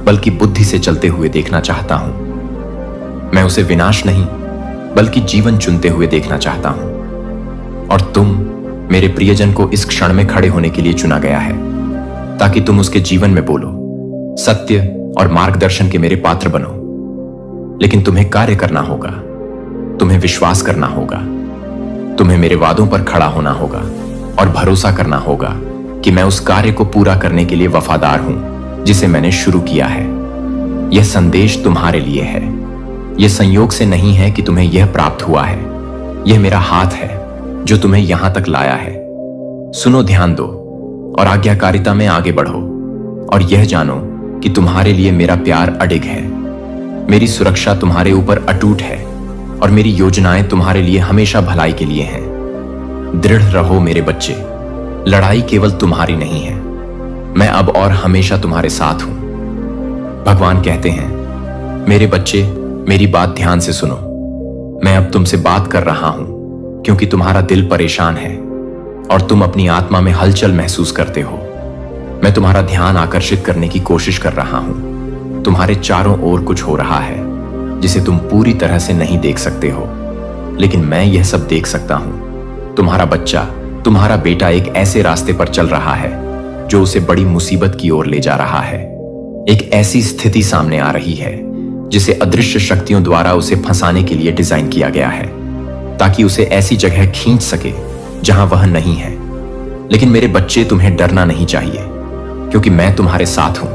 बल्कि बुद्धि से चलते हुए देखना चाहता हूं। मैं उसे विनाश नहीं बल्कि जीवन चुनते हुए देखना चाहता हूं। और तुम मेरे प्रियजन को इस क्षण में खड़े होने के लिए चुना गया है, ताकि तुम उसके जीवन में बोलो, सत्य और मार्गदर्शन के मेरे पात्र बनो। लेकिन तुम्हें कार्य करना होगा, तुम्हें विश्वास करना होगा, तुम्हें मेरे वादों पर खड़ा होना होगा और भरोसा करना होगा कि मैं उस कार्य को पूरा करने के लिए वफादार हूं जिसे मैंने शुरू किया है। यह संदेश तुम्हारे लिए है। यह संयोग से नहीं है कि तुम्हें यह प्राप्त हुआ है। यह मेरा हाथ है जो तुम्हें यहां तक लाया है। सुनो, ध्यान दो और आज्ञाकारिता में आगे बढ़ो, और यह जानो कि तुम्हारे लिए मेरा प्यार अडिग है। मेरी सुरक्षा तुम्हारे ऊपर अटूट है और मेरी योजनाएं तुम्हारे लिए हमेशा भलाई के लिए हैं। दृढ़ रहो मेरे बच्चे, लड़ाई केवल तुम्हारी नहीं है। मैं अब और हमेशा तुम्हारे साथ हूं। भगवान कहते हैं, मेरे बच्चे, मेरी बात ध्यान से सुनो। मैं अब तुमसे बात कर रहा हूं क्योंकि तुम्हारा दिल परेशान है और तुम अपनी आत्मा में हलचल महसूस करते हो। मैं तुम्हारा ध्यान आकर्षित करने की कोशिश कर रहा हूं। तुम्हारे चारों ओर कुछ हो रहा है जिसे तुम पूरी तरह से नहीं देख सकते हो, लेकिन मैं यह सब देख सकता हूं। तुम्हारा बच्चा, तुम्हारा बेटा एक ऐसे रास्ते पर चल रहा है जो उसे बड़ी मुसीबत की ओर ले जा रहा है। एक ऐसी स्थिति सामने आ रही है जिसे अदृश्य शक्तियों द्वारा उसे फंसाने के लिए डिजाइन किया गया है, ताकि उसे ऐसी जगह खींच सके जहां वह नहीं है। लेकिन मेरे बच्चे, तुम्हें डरना नहीं चाहिए, क्योंकि मैं तुम्हारे साथ हूं।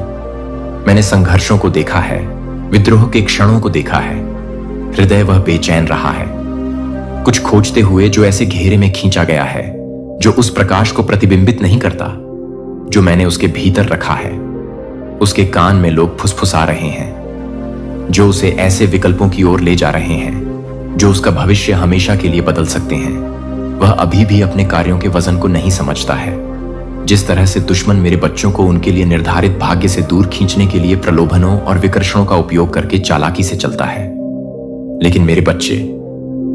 मैंने संघर्षों को देखा है, विद्रोह के क्षणों को देखा है। हृदय वह बेचैन रहा है, कुछ खोजते हुए जो ऐसे घेरे में खींचा गया है जो उस प्रकाश को प्रतिबिंबित नहीं करता जो मैंने उसके भीतर रखा है। उसके कान में लोग फुसफुसा रहे हैं जो उसे ऐसे विकल्पों की ओर ले जा रहे हैं जो उसका भविष्य हमेशा के लिए बदल सकते हैं। वह अभी भी अपने कार्यों के वजन को नहीं समझता है। जिस तरह से दुश्मन मेरे बच्चों को उनके लिए निर्धारित भाग्य से दूर खींचने के लिए प्रलोभनों और विकर्षणों का उपयोग करके चालाकी से चलता है। लेकिन मेरे बच्चे,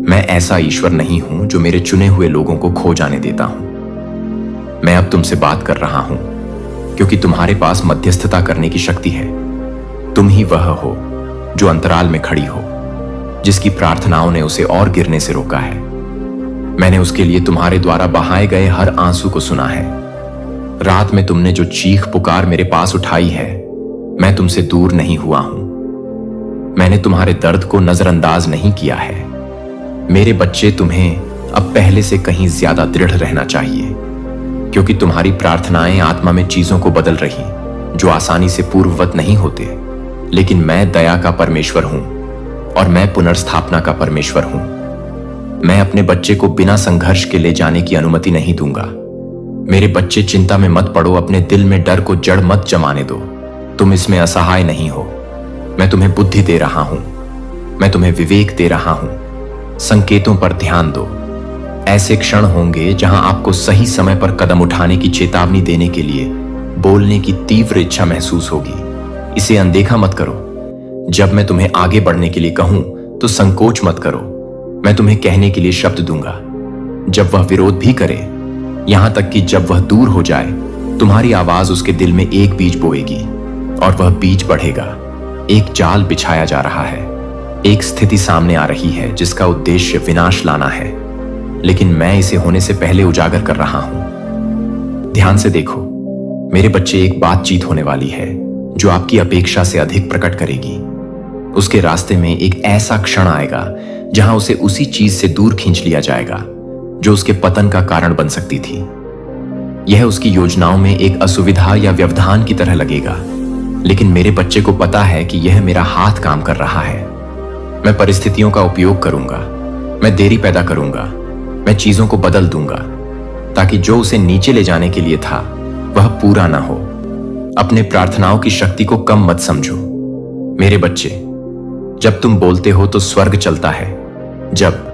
मैं ऐसा ईश्वर नहीं हूं जो मेरे चुने हुए लोगों को खो जाने देता हूं। मैं अब तुमसे बात कर रहा हूं क्योंकि तुम्हारे पास मध्यस्थता करने की शक्ति है। तुम ही वह हो जो अंतराल में खड़ी हो जिसकी प्रार्थनाओं ने उसे और गिरने से रोका है। मैंने उसके लिए तुम्हारे द्वारा बहाए गए हर आंसू को सुना है। रात में तुमने जो चीख पुकार मेरे पास उठाई है, मैं तुमसे दूर नहीं हुआ हूं। मैंने तुम्हारे दर्द को नजरअंदाज नहीं किया है। मेरे बच्चे, तुम्हें अब पहले से कहीं ज्यादा दृढ़ रहना चाहिए, क्योंकि तुम्हारी प्रार्थनाएं आत्मा में चीजों को बदल रही जो आसानी से पूर्ववत नहीं होते। लेकिन मैं दया का परमेश्वर हूं और मैं पुनर्स्थापना का परमेश्वर हूं। मैं अपने बच्चे को बिना संघर्ष के ले जाने की अनुमति नहीं दूंगा। मेरे बच्चे, चिंता में मत पड़ो, अपने दिल में डर को जड़ मत जमाने दो। तुम इसमें असहाय नहीं हो। मैं तुम्हें बुद्धि दे रहा हूं, मैं तुम्हें विवेक दे रहा हूं। संकेतों पर ध्यान दो। ऐसे क्षण होंगे जहां आपको सही समय पर कदम उठाने की चेतावनी देने के लिए बोलने की तीव्र इच्छा महसूस होगी। इसे अनदेखा मत करो। जब मैं तुम्हें आगे बढ़ने के लिए कहूं तो संकोच मत करो। मैं तुम्हें कहने के लिए शब्द दूंगा। जब वह विरोध भी करे, यहां तक कि जब वह दूर हो जाए, तुम्हारी आवाज उसके दिल में एक बीज बोएगी और वह बीज बढ़ेगा। एक जाल बिछाया जा रहा है। एक स्थिति सामने आ रही है जिसका उद्देश्य विनाश लाना है, लेकिन मैं इसे होने से पहले उजागर कर रहा हूं। ध्यान से देखो मेरे बच्चे, एक बातचीत होने वाली है जो आपकी अपेक्षा से अधिक प्रकट करेगी। उसके रास्ते में एक ऐसा क्षण आएगा जहां उसे उसी चीज से दूर खींच लिया जाएगा जो उसके पतन का कारण बन सकती थी। यह उसकी योजनाओं में एक असुविधा या व्यवधान की तरह लगेगा, लेकिन मेरे बच्चे को पता है कि यह मेरा हाथ काम कर रहा है। मैं परिस्थितियों का उपयोग करूंगा, मैं देरी पैदा करूंगा, मैं चीजों को बदल दूंगा ताकि जो उसे नीचे ले जाने के लिए था वह पूरा ना हो। अपने प्रार्थनाओं की शक्ति को कम मत समझो। मेरे बच्चे, जब तुम बोलते हो तो स्वर्ग चलता है। जब